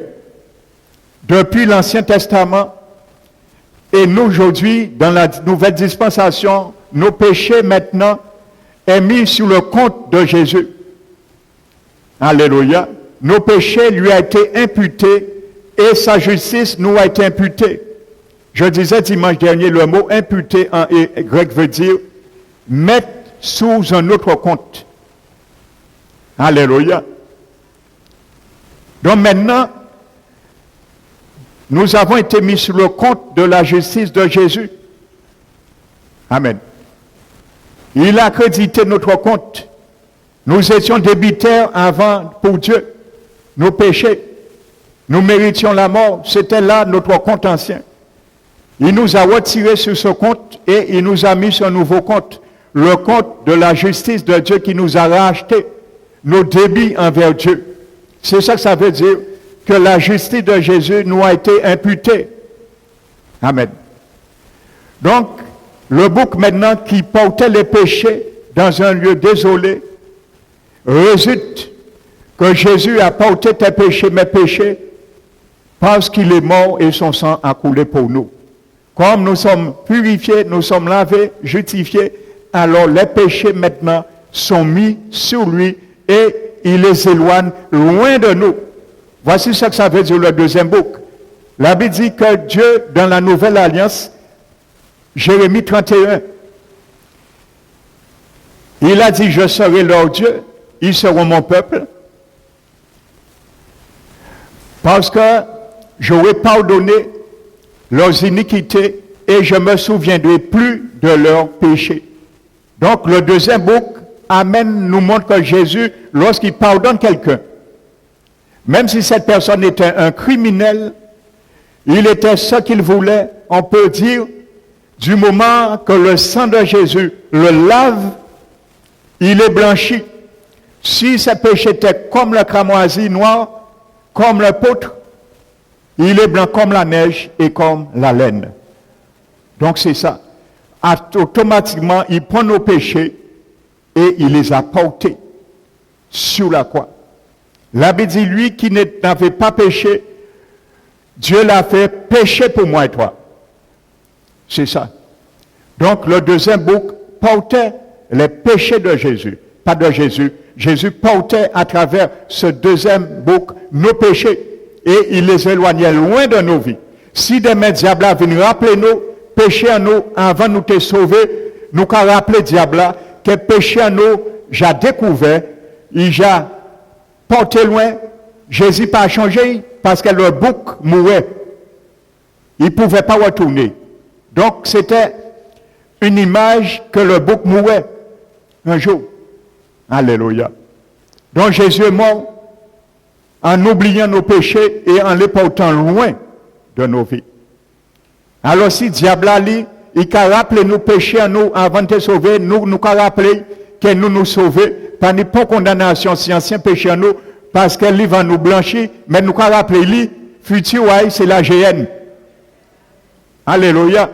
depuis l'Ancien Testament et nous aujourd'hui, dans la nouvelle dispensation, nos péchés maintenant est mis sur le compte de Jésus. Alléluia. Nos péchés lui a été imputés et sa justice nous a été imputée. Je disais dimanche dernier, le mot imputé en grec veut dire mettre sous un autre compte. Alléluia. Donc maintenant, nous avons été mis sur le compte de la justice de Jésus. Amen. Il a crédité notre compte. Nous étions débiteurs avant pour Dieu. Nos péchés. Nous méritions la mort. C'était là notre compte ancien. Il nous a retirés sur ce compte et il nous a mis sur un nouveau compte. Le compte de la justice de Dieu qui nous a rachetés. nos débits envers Dieu. C'est ça que ça veut dire, que la justice de Jésus nous a été imputée. Amen. Donc, le bouc maintenant qui portait les péchés dans un lieu désolé, résulte que Jésus a porté tes péchés, mes péchés, parce qu'il est mort et son sang a coulé pour nous. Comme nous sommes purifiés, nous sommes lavés, justifiés, alors les péchés maintenant sont mis sur lui et il les éloigne loin de nous. Voici ce que ça veut dire le deuxième bouc. La Bible dit que Dieu, dans la Nouvelle Alliance, Jérémie 31, il a dit, je serai leur Dieu, ils seront mon peuple, parce que j'aurai pardonné leurs iniquités et je ne me souviendrai plus de leurs péchés. Donc le deuxième bouc nous montre que Jésus, lorsqu'il pardonne quelqu'un, même si cette personne était un criminel, il était ce qu'il voulait, on peut dire, du moment que le sang de Jésus le lave, il est blanchi. Si ses péchés étaient comme le cramoisi noir, comme le poutre, il est blanc comme la neige et comme la laine. Donc c'est ça. Automatiquement, il prend nos péchés et il les a portés sur la croix. La Bible dit, lui qui n'avait pas péché, Dieu l'a fait pécher pour moi et toi. C'est ça. Donc le deuxième bouc portait les péchés de Jésus, pas de Jésus. Jésus portait à travers ce deuxième bouc nos péchés et il les éloignait loin de nos vies. Si demain diable vient rappeler nos péchés à nous avant nous te sauver, nous qu'à rappeler diable que péché à nous, j'ai découvert, il a porté loin, Jésus n'a pas changé parce que le bouc mourait. Il ne pouvait pas retourner. Donc c'était une image que le bouc mourait un jour. Alléluia. Donc Jésus est mort en oubliant nos péchés et en les portant loin de nos vies. Alors si diable a dit, il a rappelé nos péchés à nous avant de te sauver, nous a rappelé que nous sauver, par n'y pas condamnation si ancien péché à nous, parce qu'elle va nous blanchir, mais nous a rappelé lui, futur c'est la GN. Alléluia.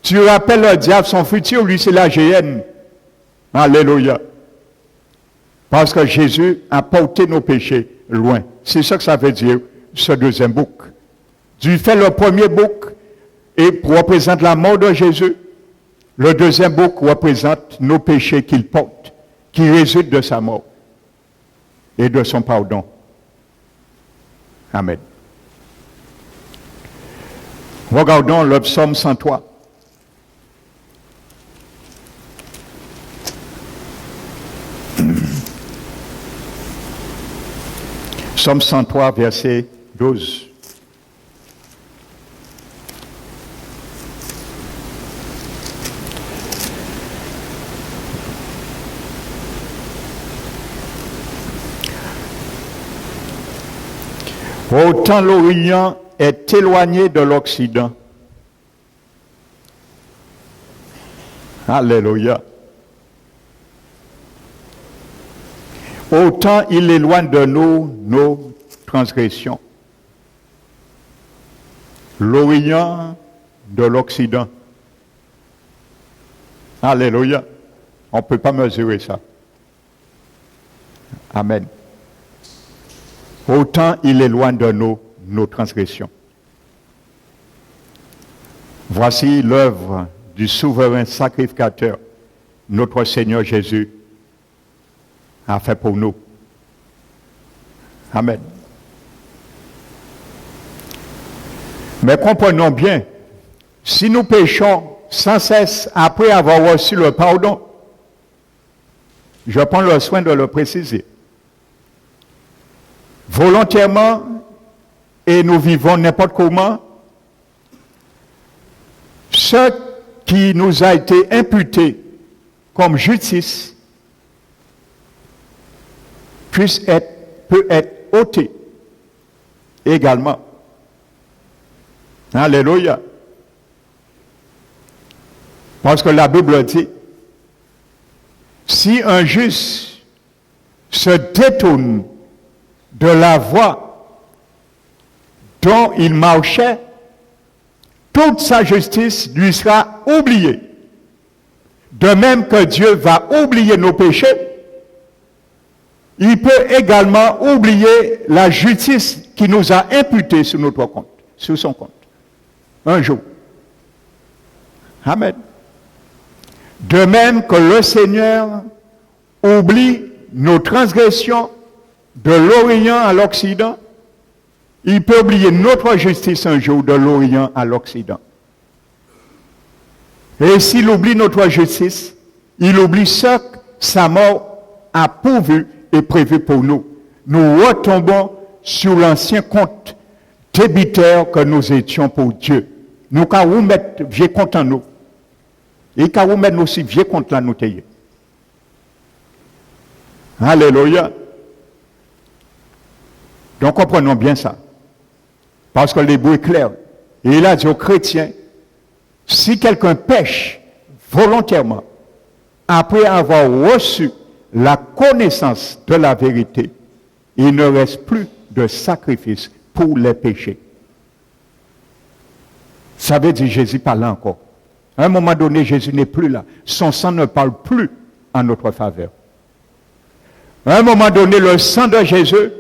Tu rappelles le diable, son futur, lui c'est la GN. Alléluia. Parce que Jésus a porté nos péchés loin. C'est ça que ça veut dire, ce deuxième bouc. Du fait le premier bouc et représente la mort de Jésus. Le deuxième bouc représente nos péchés qu'il porte, qui résultent de sa mort et de son pardon. Amen. Regardons le psaume 103. Psaume 103, verset 12. Autant l'Orient est éloigné de l'Occident. Alléluia. Autant il éloigne de nous nos transgressions. L'Orient de l'Occident. Alléluia. On ne peut pas mesurer ça. Amen. Autant il éloigne de nous nos transgressions. Voici l'œuvre du souverain sacrificateur, notre Seigneur Jésus, a fait pour nous. Amen. Mais comprenons bien, si nous péchons sans cesse après avoir reçu le pardon, je prends le soin de le préciser, volontairement, et nous vivons n'importe comment, ce qui nous a été imputé comme justice peut être ôté également. Alléluia. Parce que la Bible dit, si un juste se détourne de la voie dont il marchait, toute sa justice lui sera oubliée. De même que Dieu va oublier nos péchés, il peut également oublier la justice qui nous a imputée sur notre compte, sur son compte. Un jour. Amen. De même que le Seigneur oublie nos transgressions de l'Orient à l'Occident, il peut oublier notre justice un jour de l'Orient à l'Occident. Et s'il oublie notre justice, il oublie ce que sa mort a pourvu et prévu pour nous. Nous retombons sur l'ancien compte débiteur que nous étions pour Dieu. Nous quand vous mettez vieux compte en nous. Et quand vous mettez aussi vieux compte là nous tailler. Alléluia. Donc comprenons bien ça. Parce que l'hébreu est clair. Et il a dit aux chrétiens, si quelqu'un pêche volontairement, après avoir reçu la connaissance de la vérité, il ne reste plus de sacrifice pour les péchés. Ça veut dire Jésus parle encore. À un moment donné, Jésus n'est plus là. Son sang ne parle plus en notre faveur. À un moment donné, le sang de Jésus,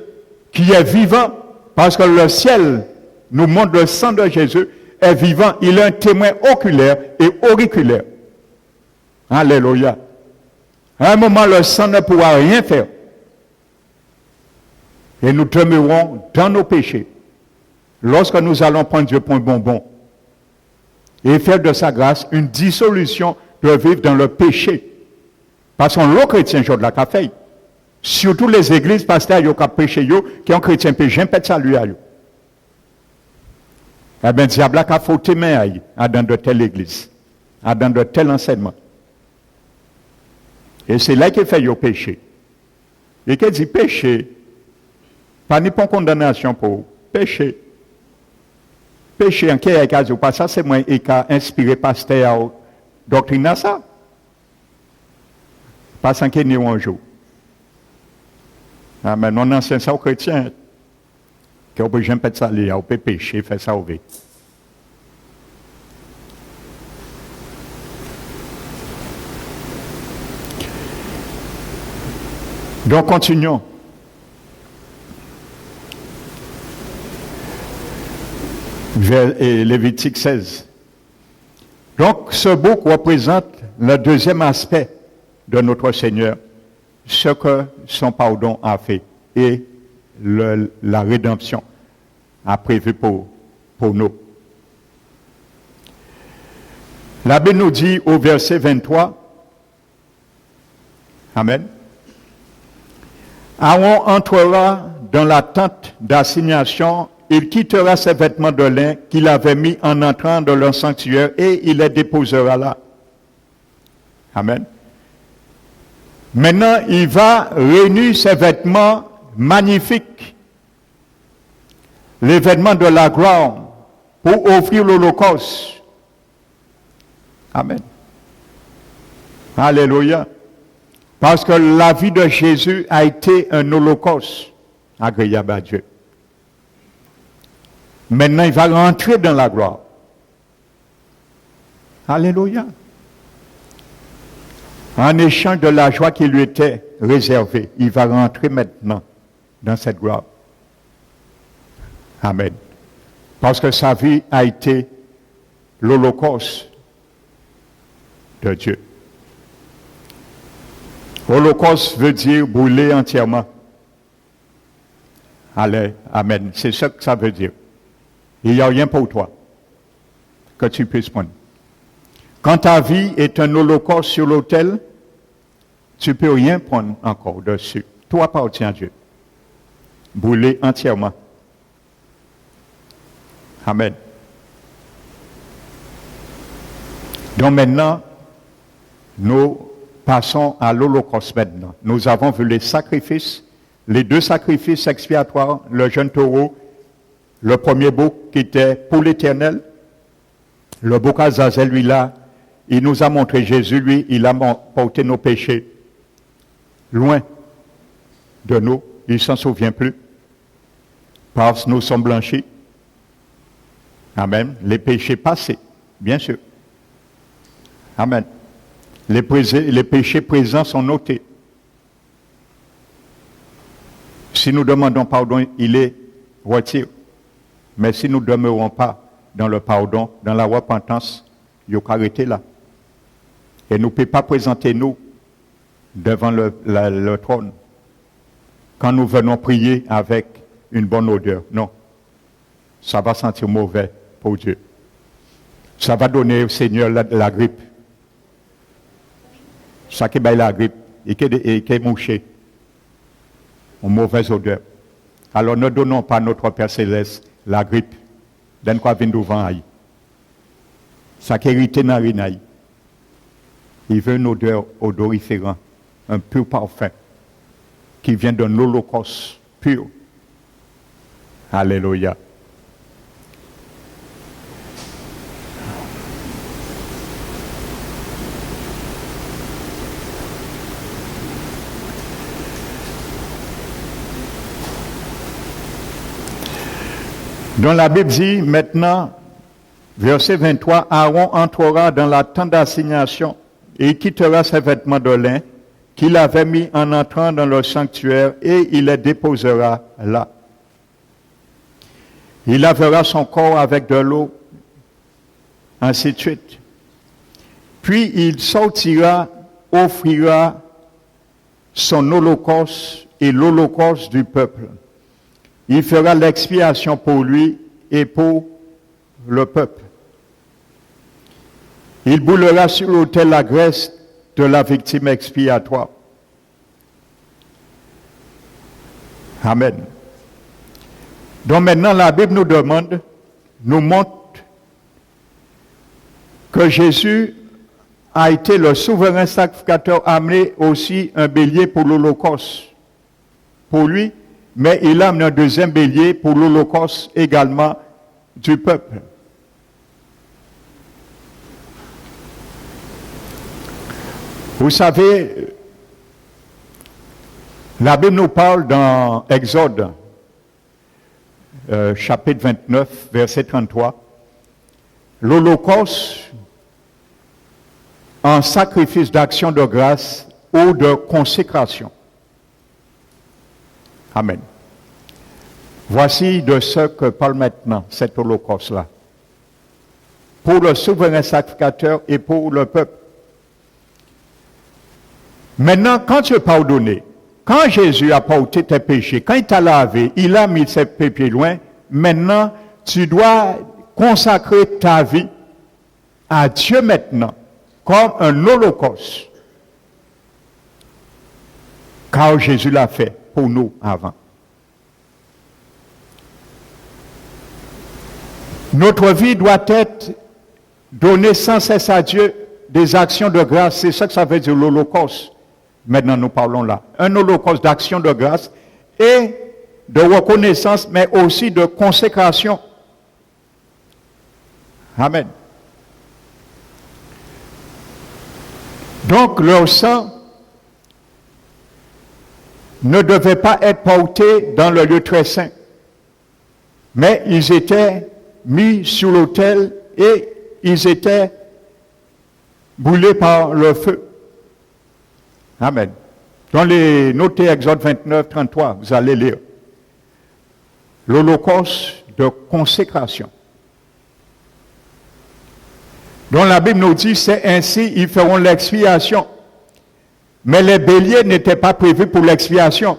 qui est vivant, parce que le ciel nous montre le sang de Jésus, est vivant. Il est un témoin oculaire et auriculaire. Alléluia. À un moment, le sang ne pourra rien faire. Et nous demeurons dans nos péchés. Lorsque nous allons prendre Dieu pour un bonbon et faire de sa grâce une dissolution de vivre dans le péché. Parce qu'on l'autre chrétien, je la fait. Surtout les églises, pasteurs, qui ont péché, qui ont chrétien péché, pas de salut à eux. Eh bien, le diable a fauté main dans de telle église, dans de tel enseignement. Et c'est là qu'il fait le péché. Et qu'il dit péché, pas ni pour condamnation pour péché. Péché en quel cas, pas ça, c'est moi qui a inspiré pasteur doctrine à ça. Pas sans qu'il n'y ait un jour. Ah, mais non enseigne ça aux chrétiens. Qu'on peut jamais faire ça, on peut pécher, faire ça au vide. Donc, continuons. Lévitique 16. Donc, ce bouc représente le deuxième aspect de notre Seigneur, ce que son pardon a fait et la rédemption a prévu pour nous. La Bible nous dit au verset 23, Amen. Aaron entrera dans la tente d'assignation, il quittera ses vêtements de lin qu'il avait mis en entrant dans le sanctuaire et il les déposera là. Amen. Maintenant, il va réunir ses vêtements magnifiques, les vêtements de la gloire, pour offrir l'Holocauste. Amen. Alléluia. Parce que la vie de Jésus a été un holocauste agréable à Dieu. Maintenant, il va rentrer dans la gloire. Alléluia. En échange de la joie qui lui était réservée, il va rentrer maintenant dans cette gloire. Amen. Parce que sa vie a été l'holocauste de Dieu. Holocauste veut dire brûler entièrement. Allez, amen. C'est ce que ça veut dire. Il n'y a rien pour toi que tu puisses prendre. Quand ta vie est un holocauste sur l'autel, tu ne peux rien prendre encore dessus. Tout appartient à Dieu. Brûler entièrement. Amen. Donc maintenant, nous passons à l'Holocauste maintenant. Nous avons vu les sacrifices, les deux sacrifices expiatoires, le jeune taureau, le premier bouc qui était pour l'Éternel, le bouc Azazel, lui là, il nous a montré Jésus, lui, il a porté nos péchés loin. de nous, il ne s'en souvient plus. Parce que nous sommes blanchis. Amen. Les péchés passés, bien sûr. Amen. Les péchés présents sont notés. Si nous demandons pardon, il est retiré. Mais si nous ne demeurons pas dans le pardon, dans la repentance, il faut arrêter là. Et nous ne pouvons pas présenter nous devant le trône quand nous venons prier avec une bonne odeur. Non. Ça va sentir mauvais pour Dieu. Ça va donner au Seigneur la grippe. Ça qui est la grippe et qui est mouché. Une mauvaise odeur. Alors ne donnons pas à notre Père Céleste la grippe. D'un quoi vient devant aïe. Ça qui hérite dans l'inaï. Il veut une odeur odoriférante, un pur parfum, qui vient d'un holocauste pur. Alléluia. Dans la Bible dit maintenant, verset 23, Aaron entrera dans la tente d'assignation et quittera ses vêtements de lin qu'il avait mis en entrant dans le sanctuaire et il les déposera là. Il lavera son corps avec de l'eau, ainsi de suite. Puis il sortira, offrira son holocauste et l'holocauste du peuple. Il fera l'expiation pour lui et pour le peuple. Il boulera sur l'autel la graisse de la victime expiatoire. Amen. Donc maintenant, la Bible nous montre que Jésus a été le souverain sacrificateur, amené aussi un bélier pour l'Holocauste. Pour lui, mais il a amené un deuxième bélier pour l'Holocauste également du peuple. Vous savez, la Bible nous parle dans Exode, chapitre 29, verset 33, l'Holocauste en sacrifice d'action de grâce ou de consécration. Amen. Voici de ce que parle maintenant cet holocauste-là. Pour le souverain sacrificateur et pour le peuple. Maintenant, quand tu es pardonné, quand Jésus a porté tes péchés, quand il t'a lavé, il a mis ses péchés loin, maintenant, tu dois consacrer ta vie à Dieu maintenant, comme un holocauste. Car Jésus l'a fait pour nous avant. Notre vie doit être donnée sans cesse à Dieu des actions de grâce. C'est ça que ça veut dire l'holocauste. Maintenant, nous parlons là. Un holocauste d'action de grâce et de reconnaissance, mais aussi de consécration. Amen. Donc, leur sang ne devait pas être porté dans le lieu très saint, mais ils étaient mis sur l'autel et ils étaient brûlés par le feu. Amen. Dans les notés Exode 29, 33, vous allez lire l'holocauste de consécration. Dont la Bible nous dit, c'est ainsi, ils feront l'expiation. Mais les béliers n'étaient pas prévus pour l'expiation.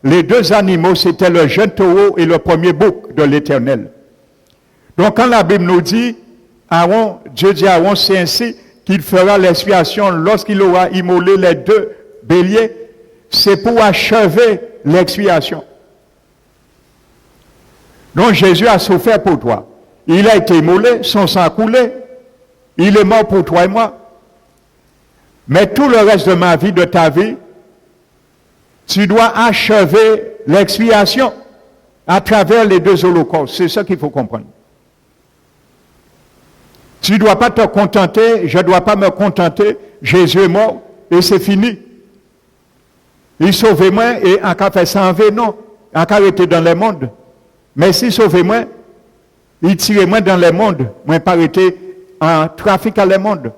Les deux animaux, c'était le jeune taureau et le premier bouc de l'Éternel. Donc quand la Bible nous dit, Aaron, Dieu dit à Aaron, c'est ainsi qu'il fera l'expiation lorsqu'il aura immolé les deux béliers, c'est pour achever l'expiation. Donc Jésus a souffert pour toi. Il a été immolé, son sang a coulé. Il est mort pour toi et moi. Mais tout le reste de ma vie, de ta vie, tu dois achever l'expiation à travers les deux holocaustes. C'est ça qu'il faut comprendre. Tu ne dois pas te contenter, je ne dois pas me contenter, Jésus est mort et c'est fini. Il sauve moi et en cas fait ça en V, non. En cas arrêté dans le monde. Mais s'il sauve moi, il tire moi dans le monde. Moi pas arrêté en trafic à le monde.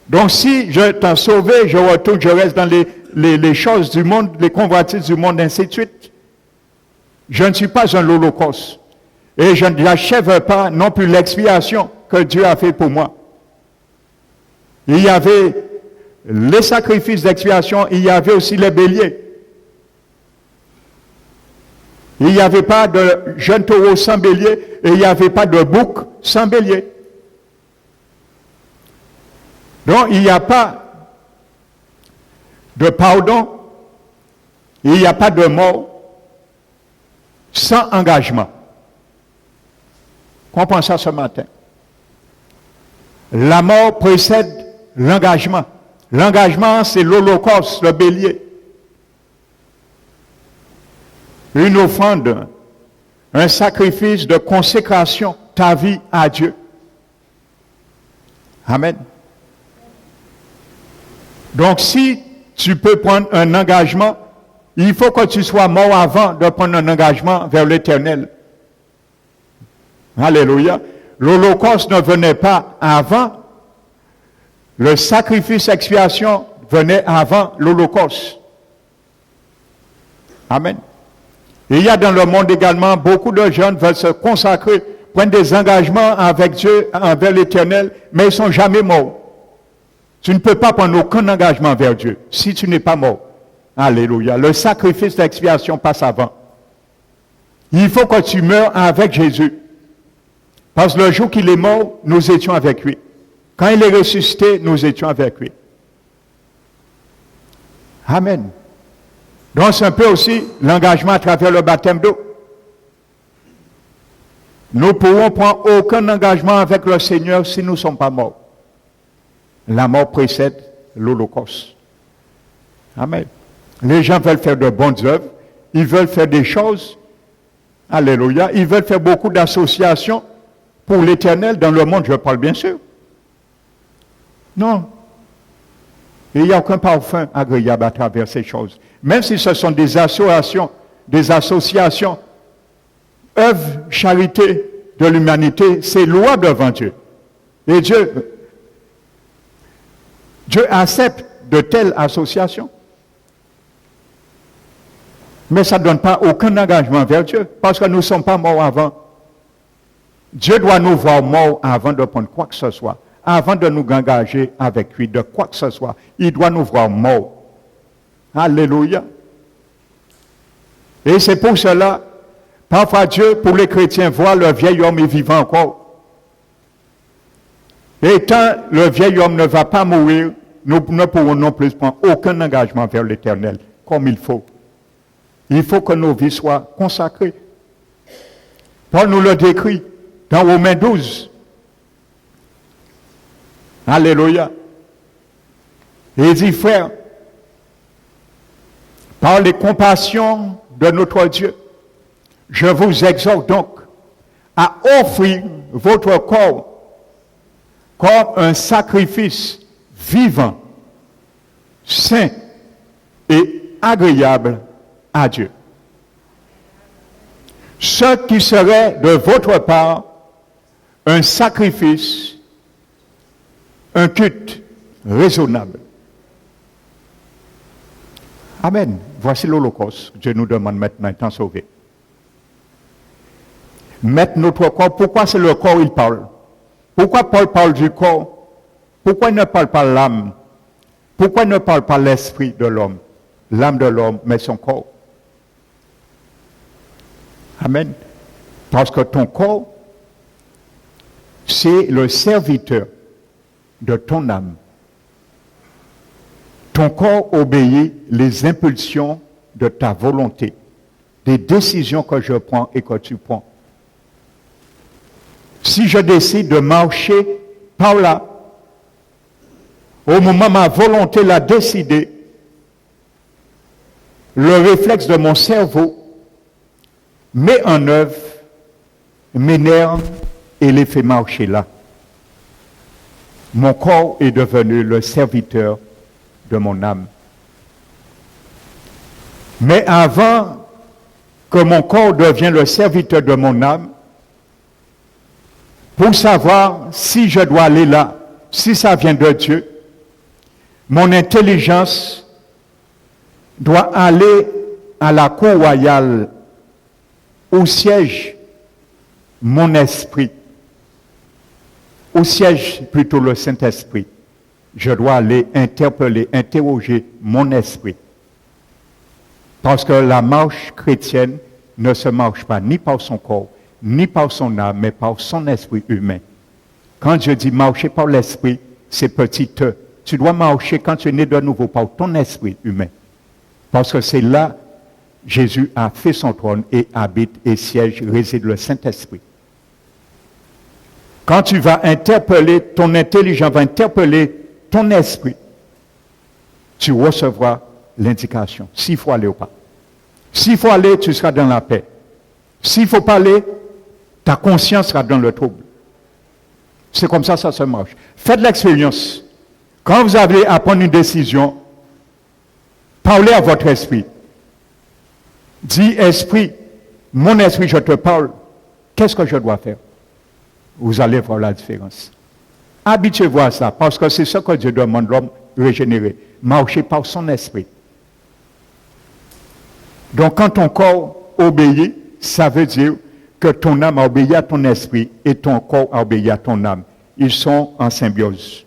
Donc si je t'en sauvé, je retourne, je reste dans les choses du monde, les convoitises du monde, ainsi de suite. Je ne suis pas un holocauste. Et je n'achève pas non plus l'expiation que Dieu a fait pour moi. Il y avait les sacrifices d'expiation, il y avait aussi les béliers. Il n'y avait pas de jeune taureau sans bélier et il n'y avait pas de bouc sans bélier. Donc il n'y a pas de pardon, il n'y a pas de mort sans engagement. Comprends ça ce matin. La mort précède l'engagement. L'engagement, c'est l'holocauste, le bélier. Une offrande, un sacrifice de consécration, ta vie à Dieu. Amen. Donc, si tu peux prendre un engagement, il faut que tu sois mort avant de prendre un engagement vers l'Éternel. Alléluia. L'Holocauste ne venait pas avant. Le sacrifice expiation venait avant l'Holocauste. Amen. Et il y a dans le monde également beaucoup de jeunes veulent se consacrer, prendre des engagements avec Dieu, envers l'Éternel, mais ils ne sont jamais morts. Tu ne peux pas prendre aucun engagement vers Dieu si tu n'es pas mort. Alléluia. Le sacrifice d'expiation passe avant. Il faut que tu meurs avec Jésus. Parce que le jour qu'il est mort, nous étions avec lui. Quand il est ressuscité, nous étions avec lui. Amen. Donc c'est un peu aussi l'engagement à travers le baptême d'eau. Nous ne pourrons prendre aucun engagement avec le Seigneur si nous ne sommes pas morts. La mort précède l'Holocauste. Amen. Les gens veulent faire de bonnes œuvres, ils veulent faire des choses. Alléluia. Ils veulent faire beaucoup d'associations pour l'Éternel dans le monde, je parle bien sûr. Non. Il n'y a aucun parfum agréable à travers ces choses. Même si ce sont des associations, œuvres, charité de l'humanité, c'est loi devant Dieu. Et Dieu accepte de telles associations. Mais ça ne donne pas aucun engagement vers Dieu, parce que nous ne sommes pas morts avant. Dieu doit nous voir morts avant de prendre quoi que ce soit. Avant de nous engager avec lui de quoi que ce soit, il doit nous voir morts. Alléluia. Et c'est pour cela, parfois Dieu, pour les chrétiens, voit le vieil homme est vivant encore. Et tant le vieil homme ne va pas mourir, nous ne pourrons non plus prendre aucun engagement vers l'Éternel, comme il faut. Il faut que nos vies soient consacrées. Paul nous le décrit dans Romains 12. Alléluia. Et il dit, frère, par les compassions de notre Dieu, je vous exhorte donc à offrir votre corps comme un sacrifice vivant, saint et agréable à Dieu. Ce qui serait de votre part un sacrifice, un culte raisonnable. Amen. Voici l'Holocauste. Dieu nous demande maintenant étant sauvé. Mettre notre corps. Pourquoi c'est le corps il parle? Pourquoi Paul parle du corps? Pourquoi il ne parle pas l'âme? Pourquoi il ne parle pas l'esprit de l'homme? L'âme de l'homme, mais son corps. Amen. Parce que ton corps, c'est le serviteur de ton âme. Ton corps obéit les impulsions de ta volonté, des décisions que je prends et que tu prends. Si je décide de marcher par là, au moment où ma volonté l'a décidé, le réflexe de mon cerveau met en œuvre, m'énerve et les fait marcher là. Mon corps est devenu le serviteur de mon âme. Mais avant que mon corps devienne le serviteur de mon âme, pour savoir si je dois aller là, si ça vient de Dieu, mon intelligence doit aller à la cour royale où siège mon esprit, où siège plutôt le Saint-Esprit. Je dois aller interpeller, interroger mon esprit. Parce que la marche chrétienne ne se marche pas ni par son corps, ni par son âme, mais par son esprit humain. Quand je dis marcher par l'esprit, c'est petit e. Tu dois marcher quand tu es né de nouveau par ton esprit humain. Parce que c'est là Jésus a fait son trône et habite et siège, réside le Saint-Esprit. Quand tu vas interpeller, ton intelligence va interpeller ton esprit, tu recevras l'indication, s'il faut aller ou pas. S'il faut aller, tu seras dans la paix. S'il ne faut pas aller, ta conscience sera dans le trouble. C'est comme ça se marche. Faites l'expérience. Quand vous avez à prendre une décision, parlez à votre esprit. Dis, esprit, mon esprit, je te parle. Qu'est-ce que je dois faire? Vous allez voir la différence. Habituez-vous à ça, parce que c'est ce que Dieu demande l'homme régénéré. Marcher par son esprit. Donc, quand ton corps obéit, ça veut dire que ton âme a obéi à ton esprit et ton corps a obéi à ton âme. Ils sont en symbiose.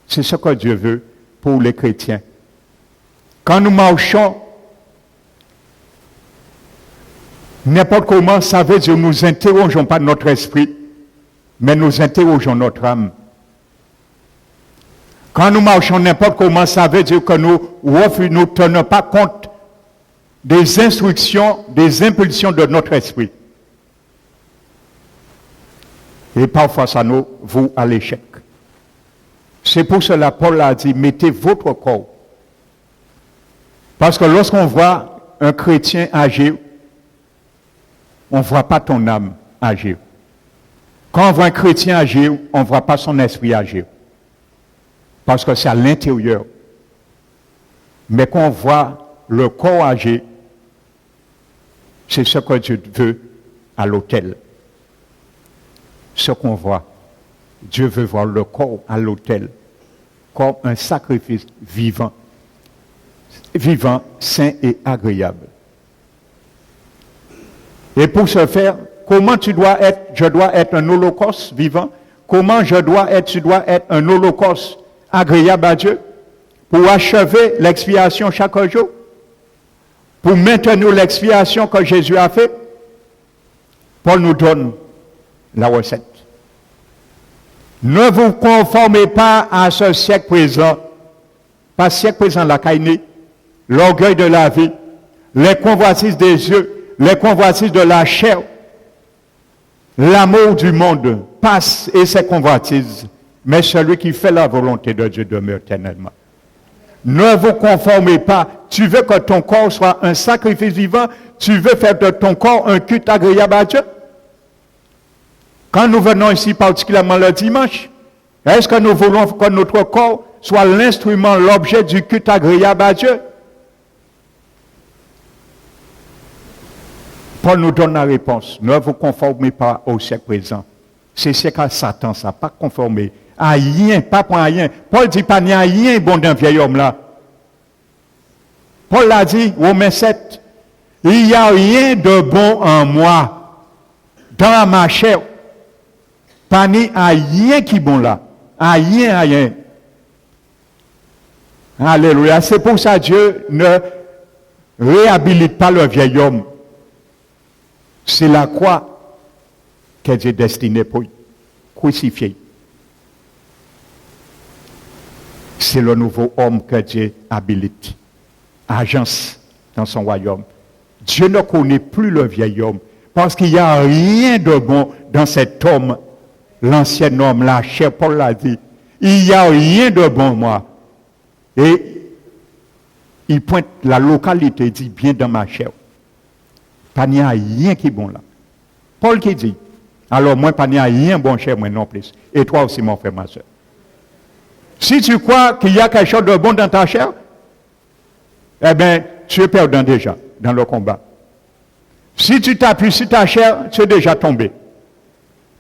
C'est ce que Dieu veut pour les chrétiens. Quand nous marchons, n'importe comment, ça veut dire que nous n'interrogeons pas notre esprit, mais nous interrogeons notre âme. Quand nous marchons n'importe comment, ça veut dire que nous ne tenons pas compte des instructions, des impulsions de notre esprit. Et parfois, ça nous vaut à l'échec. C'est pour cela que Paul a dit, mettez votre corps. Parce que lorsqu'on voit un chrétien agir, on ne voit pas ton âme agir. Quand on voit un chrétien agir, on ne voit pas son esprit agir. Parce que c'est à l'intérieur. Mais quand on voit le corps agir, c'est ce que Dieu veut à l'autel. Ce qu'on voit. Dieu veut voir le corps à l'autel comme un sacrifice vivant. Vivant, sain et agréable. Et pour ce faire, comment tu dois être? Je dois être un holocauste vivant. Comment je dois être? Tu dois être un holocauste agréable à Dieu pour achever l'expiation chaque jour, pour maintenir l'expiation que Jésus a fait. Paul nous donne la recette. Ne vous conformez pas à ce siècle présent, pas siècle présent la caïné, l'orgueil de la vie, les convoitises des yeux, les convoitises de la chair, l'amour du monde passe et ses convoitises, mais celui qui fait la volonté de Dieu demeure éternellement. Ne vous conformez pas. Tu veux que ton corps soit un sacrifice vivant, tu veux faire de ton corps un culte agréable à Dieu. Quand nous venons ici, particulièrement le dimanche, est-ce que nous voulons que notre corps soit l'instrument, l'objet du culte agréable à Dieu? Paul nous donne la réponse. Ne vous conformez pas au siècle présent. C'est ce qu'a Satan, ça, pas conformer. À rien, pas pour rien. Paul dit pas, il n'y a rien bon d'un vieil homme là. Paul l'a dit, Romains 7, il n'y a rien de bon en moi, dans ma chair. Pas ni à rien qui bon là. À rien. Alléluia. C'est pour ça que Dieu ne réhabilite pas le vieil homme. C'est la croix que Dieu est destiné pour crucifier. C'est le nouveau homme que Dieu habilite. Agence dans son royaume. Dieu ne connaît plus le vieil homme parce qu'il n'y a rien de bon dans cet homme, l'ancien homme, la chair, Paul l'a dit. Il n'y a rien de bon, moi. Et il pointe la localité, il dit bien dans ma chair. Pas n'y a rien qui est bon là. Paul qui dit, alors moi, pas n'y a rien bon chez moi non plus. Et toi aussi, mon frère, ma soeur. Si tu crois qu'il y a quelque chose de bon dans ta chair, eh bien, tu es perdant déjà. dans le combat. Si tu t'appuies sur ta chair, tu es déjà tombé.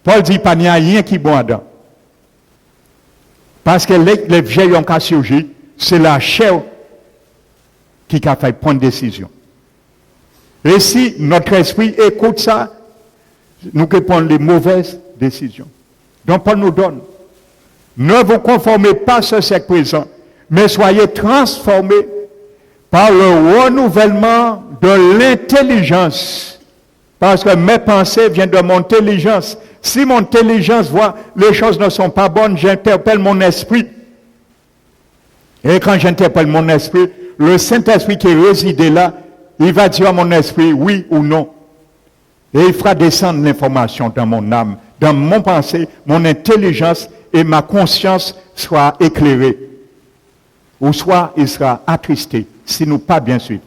Paul dit, pas n'y a rien qui est bon dedans. Parce que les vieilles ont qu'à surgir, c'est la chair qui a fait prendre décision. Et si notre esprit écoute ça, nous pouvons prendre les mauvaises décisions. Donc Paul nous donne, ne vous conformez pas à ce siècle présent, mais soyez transformés par le renouvellement de l'intelligence. Parce que mes pensées viennent de mon intelligence. Si mon intelligence voit les choses ne sont pas bonnes, j'interpelle mon esprit. Et quand j'interpelle mon esprit, le Saint-Esprit qui réside là, il va dire à mon esprit oui ou non. Et il fera descendre l'information dans mon âme, dans mon pensée, mon intelligence et ma conscience sera éclairée. Ou soit il sera attristé, si nous pas bien suivre.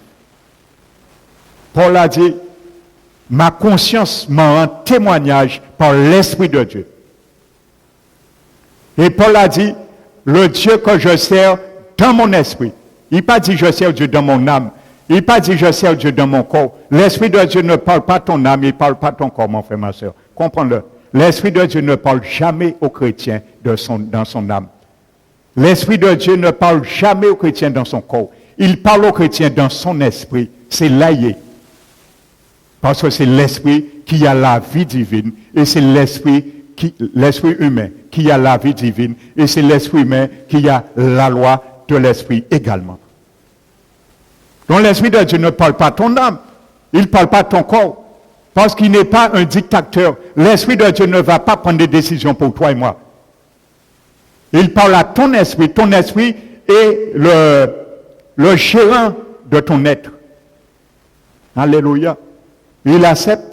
Paul a dit, ma conscience m'en rend témoignage par l'Esprit de Dieu. Et Paul a dit, le Dieu que je sers dans mon esprit. Il n'a pas dit je sers Dieu dans mon âme. Il n'a pas dit je sers Dieu dans mon corps. L'Esprit de Dieu ne parle pas ton âme, il ne parle pas ton corps, mon frère, ma soeur. Comprends-le. L'Esprit de Dieu ne parle jamais aux chrétiens dans son âme. L'Esprit de Dieu ne parle jamais aux chrétiens dans son corps. Il parle aux chrétiens dans son esprit. C'est laïé. Parce que c'est l'esprit qui a la vie divine. Et c'est l'esprit humain qui a la vie divine. Et c'est l'esprit humain qui a la loi de l'esprit également. Donc l'Esprit de Dieu ne parle pas ton âme. Il ne parle pas ton corps. Parce qu'il n'est pas un dictateur. L'Esprit de Dieu ne va pas prendre des décisions pour toi et moi. Il parle à ton esprit. Ton esprit est le gérant de ton être. Alléluia. Il accepte,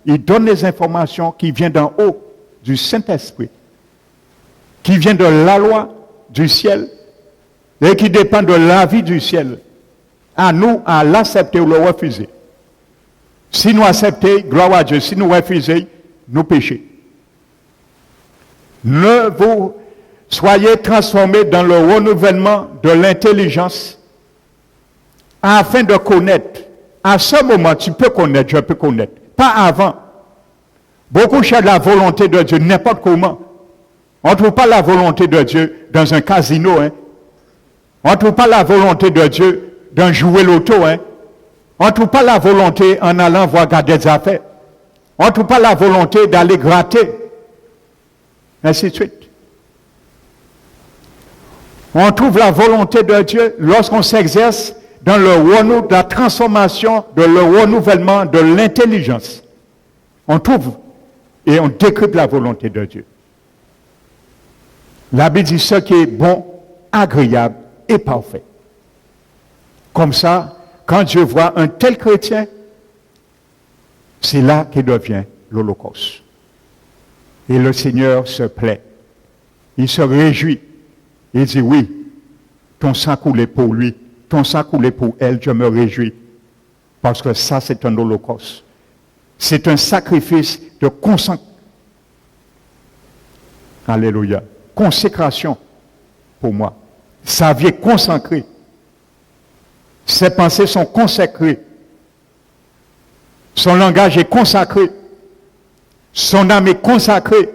il donne les informations qui viennent d'en haut, du Saint-Esprit, qui viennent de la loi du ciel et qui dépendent de la vie du ciel. À nous, à l'accepter ou le refuser. Si nous acceptons, gloire à Dieu. Si nous refusons, nous péchons. Ne vous soyez transformés dans le renouvellement de l'intelligence afin de connaître. À ce moment, tu peux connaître, je peux connaître. Pas avant. Beaucoup cherchent la volonté de Dieu n'importe comment. On ne trouve pas la volonté de Dieu dans un casino. Hein. On ne trouve pas la volonté de Dieu dans jouer l'auto. Hein. On ne trouve pas la volonté en allant voir garder des affaires. On ne trouve pas la volonté d'aller gratter. Ainsi de suite. On trouve la volonté de Dieu lorsqu'on s'exerce dans la transformation, le renouvellement de l'intelligence. On trouve et on décrypte la volonté de Dieu. La Bible dit ce qui est bon, agréable et parfait. Comme ça, quand Dieu voit un tel chrétien, c'est là qu'il devient l'Holocauste. Et le Seigneur se plaît. Il se réjouit. Il dit oui, ton sang coulé pour lui, ton sang coulé pour elle, je me réjouis. Parce que ça, c'est un holocauste. C'est un sacrifice de consécration. Alléluia. Consécration pour moi. Sa vie est consacrée. Ses pensées sont consacrées. Son langage est consacré. Son âme est consacrée.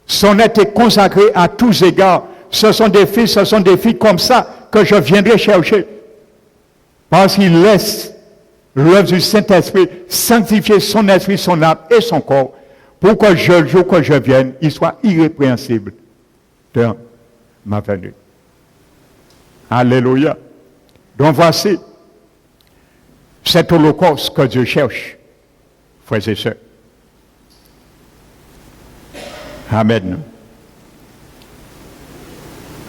Son être est consacré à tous égards. Ce sont des filles comme ça que je viendrai chercher. Parce qu'il laisse l'œuvre du Saint-Esprit sanctifier son esprit, son âme et son corps pour que le jour que je vienne, il soit irrépréhensible dans ma venue. Alléluia. Donc voici cet holocauste que Dieu cherche, frères et sœurs. Amen.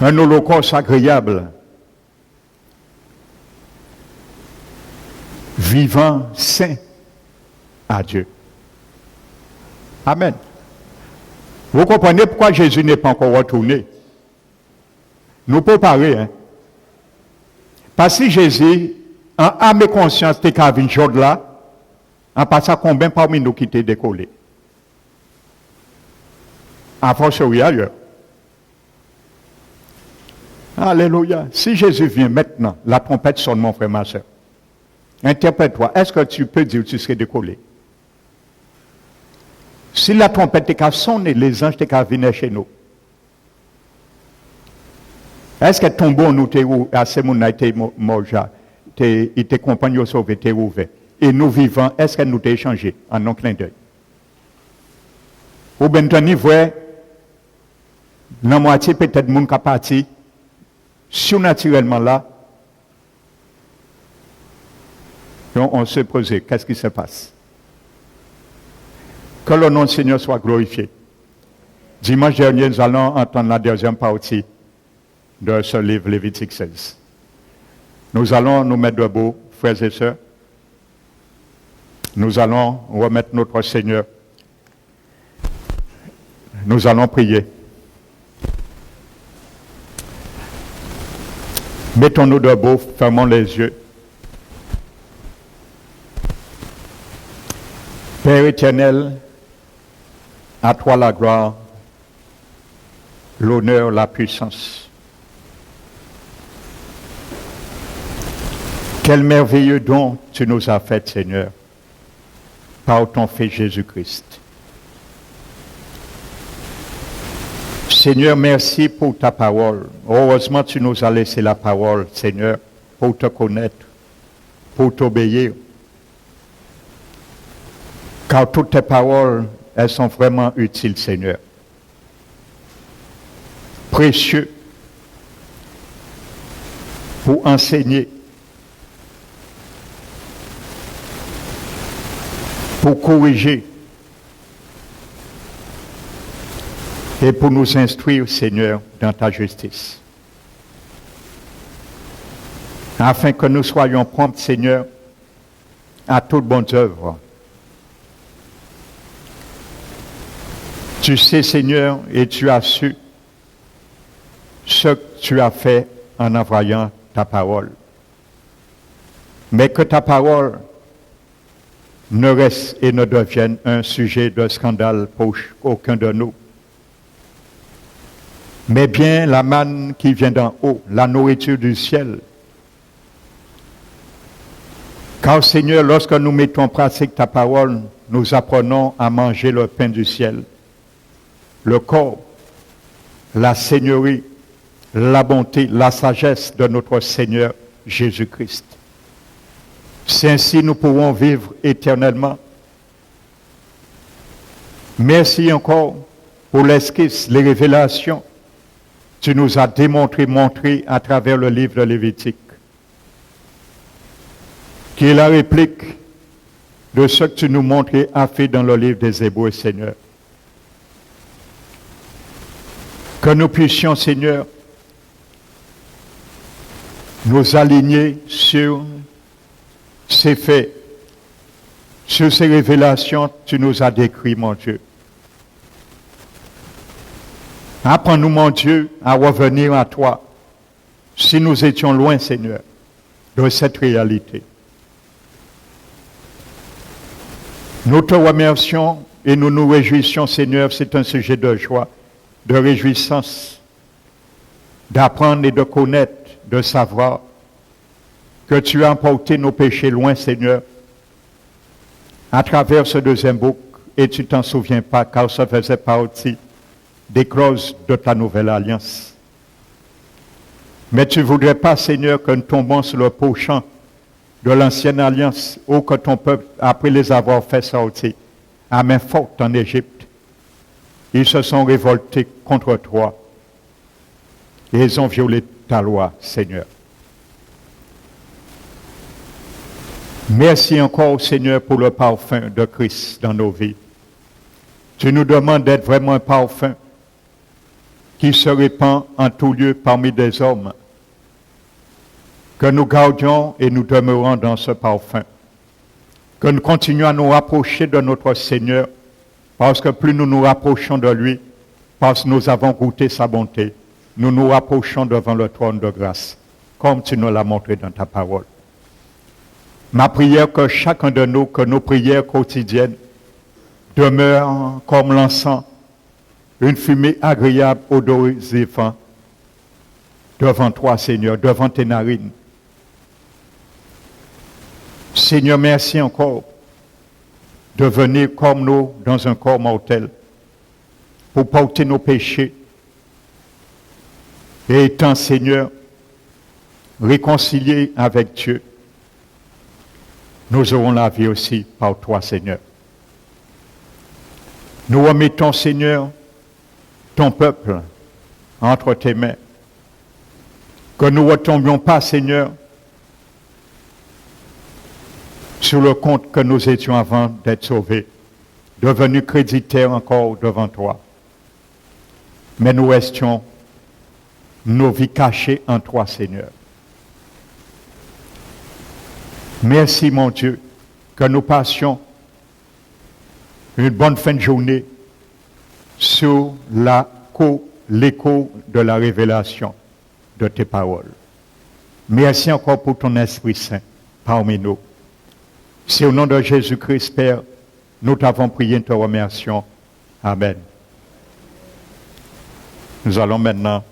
Un holocauste agréable, vivant, saint à Dieu. Amen. Vous comprenez pourquoi Jésus n'est pas encore retourné? Nous préparer, hein? Parce que Jésus, en âme et conscience, t'es qu'à venir jour là, en passant combien parmi nous qui t'est décollé? En force ailleurs. Alléluia. Si Jésus vient maintenant, la trompette sonne, mon frère, ma soeur. Interprète-toi. Est-ce que tu peux dire que tu serais décollé? Si la trompette est sonné, les anges t'ont venir chez nous. Est-ce que ton bon nous t'es à ce moment-là, il t'est compagnon sauvé, t'es ouvert. Et nous vivants, est-ce que nous t'es échangé en un clin d'œil? Ou bien, tu niveau, la moitié peut-être de monde qui a parti, surnaturellement là, donc on se posait, qu'est-ce qui se passe? Que le nom du Seigneur soit glorifié. Dimanche dernier, nous allons entendre la deuxième partie de ce livre Lévitique 16. Nous allons nous mettre debout, frères et sœurs. Nous allons remettre notre Seigneur. Nous allons prier. Mettons-nous debout, fermons les yeux. Père éternel, à toi la gloire, l'honneur, la puissance. Quel merveilleux don tu nous as fait, Seigneur, par ton Fils Jésus-Christ. Seigneur, merci pour ta parole. Heureusement, tu nous as laissé la parole, Seigneur, pour te connaître, pour t'obéir. Car toutes tes paroles, elles sont vraiment utiles, Seigneur. Précieux pour enseigner, pour corriger et pour nous instruire, Seigneur, dans ta justice. Afin que nous soyons prompts, Seigneur, à toute bonne œuvre. Tu sais, Seigneur, et tu as su ce que tu as fait en envoyant ta parole. Mais que ta parole ne reste et ne devienne un sujet de scandale pour aucun de nous. Mais bien la manne qui vient d'en haut, la nourriture du ciel. Car Seigneur, lorsque nous mettons en pratique ta parole, nous apprenons à manger le pain du ciel. Le corps, la seigneurie, la bonté, la sagesse de notre Seigneur Jésus-Christ. C'est ainsi nous pourrons vivre éternellement. Merci encore pour l'esquisse, les révélations. Tu nous as montré à travers le livre de Lévitique, qui est la réplique de ce que tu nous montrais à fait dans le livre des Hébreux, Seigneur. Que nous puissions, Seigneur, nous aligner sur ces faits, sur ces révélations que tu nous as décrites, mon Dieu. Apprends-nous, mon Dieu, à revenir à toi, si nous étions loin, Seigneur, de cette réalité. Nous te remercions et nous nous réjouissons, Seigneur, c'est un sujet de joie, de réjouissance, d'apprendre et de connaître, de savoir que tu as emporté nos péchés loin, Seigneur, à travers ce deuxième bouc, et tu t'en souviens pas, car ça faisait partie des clauses de ta nouvelle alliance. Mais tu ne voudrais pas, Seigneur, que nous tombions sur le penchant de l'ancienne alliance, ou que ton peuple, après les avoir fait sortir à main forte en Égypte, ils se sont révoltés contre toi et ils ont violé ta loi, Seigneur. Merci encore, Seigneur, pour le parfum de Christ dans nos vies. Tu nous demandes d'être vraiment un parfum qui se répand en tout lieu parmi des hommes. Que nous gardions et nous demeurons dans ce parfum. Que nous continuions à nous rapprocher de notre Seigneur, parce que plus nous nous rapprochons de lui, parce que nous avons goûté sa bonté, nous nous rapprochons devant le trône de grâce, comme tu nous l'as montré dans ta parole. Ma prière que chacun de nous, que nos prières quotidiennes demeurent comme l'encens, une fumée agréable, odorisante, devant toi, Seigneur, devant tes narines. Seigneur, merci encore de venir comme nous dans un corps mortel pour porter nos péchés. Et étant, Seigneur, réconciliés avec Dieu, nous aurons la vie aussi par toi, Seigneur. Nous remettons, Seigneur, ton peuple entre tes mains. Que nous ne retombions pas, Seigneur, sur le compte que nous étions avant d'être sauvés, devenus créditaires encore devant toi. Mais nous restions nos vies cachées en toi, Seigneur. Merci, mon Dieu, que nous passions une bonne fin de journée sur l'écho de la révélation de tes paroles. Merci encore pour ton Esprit Saint parmi nous. C'est au nom de Jésus-Christ, Père, nous t'avons prié et te remercions. Amen. Nous allons maintenant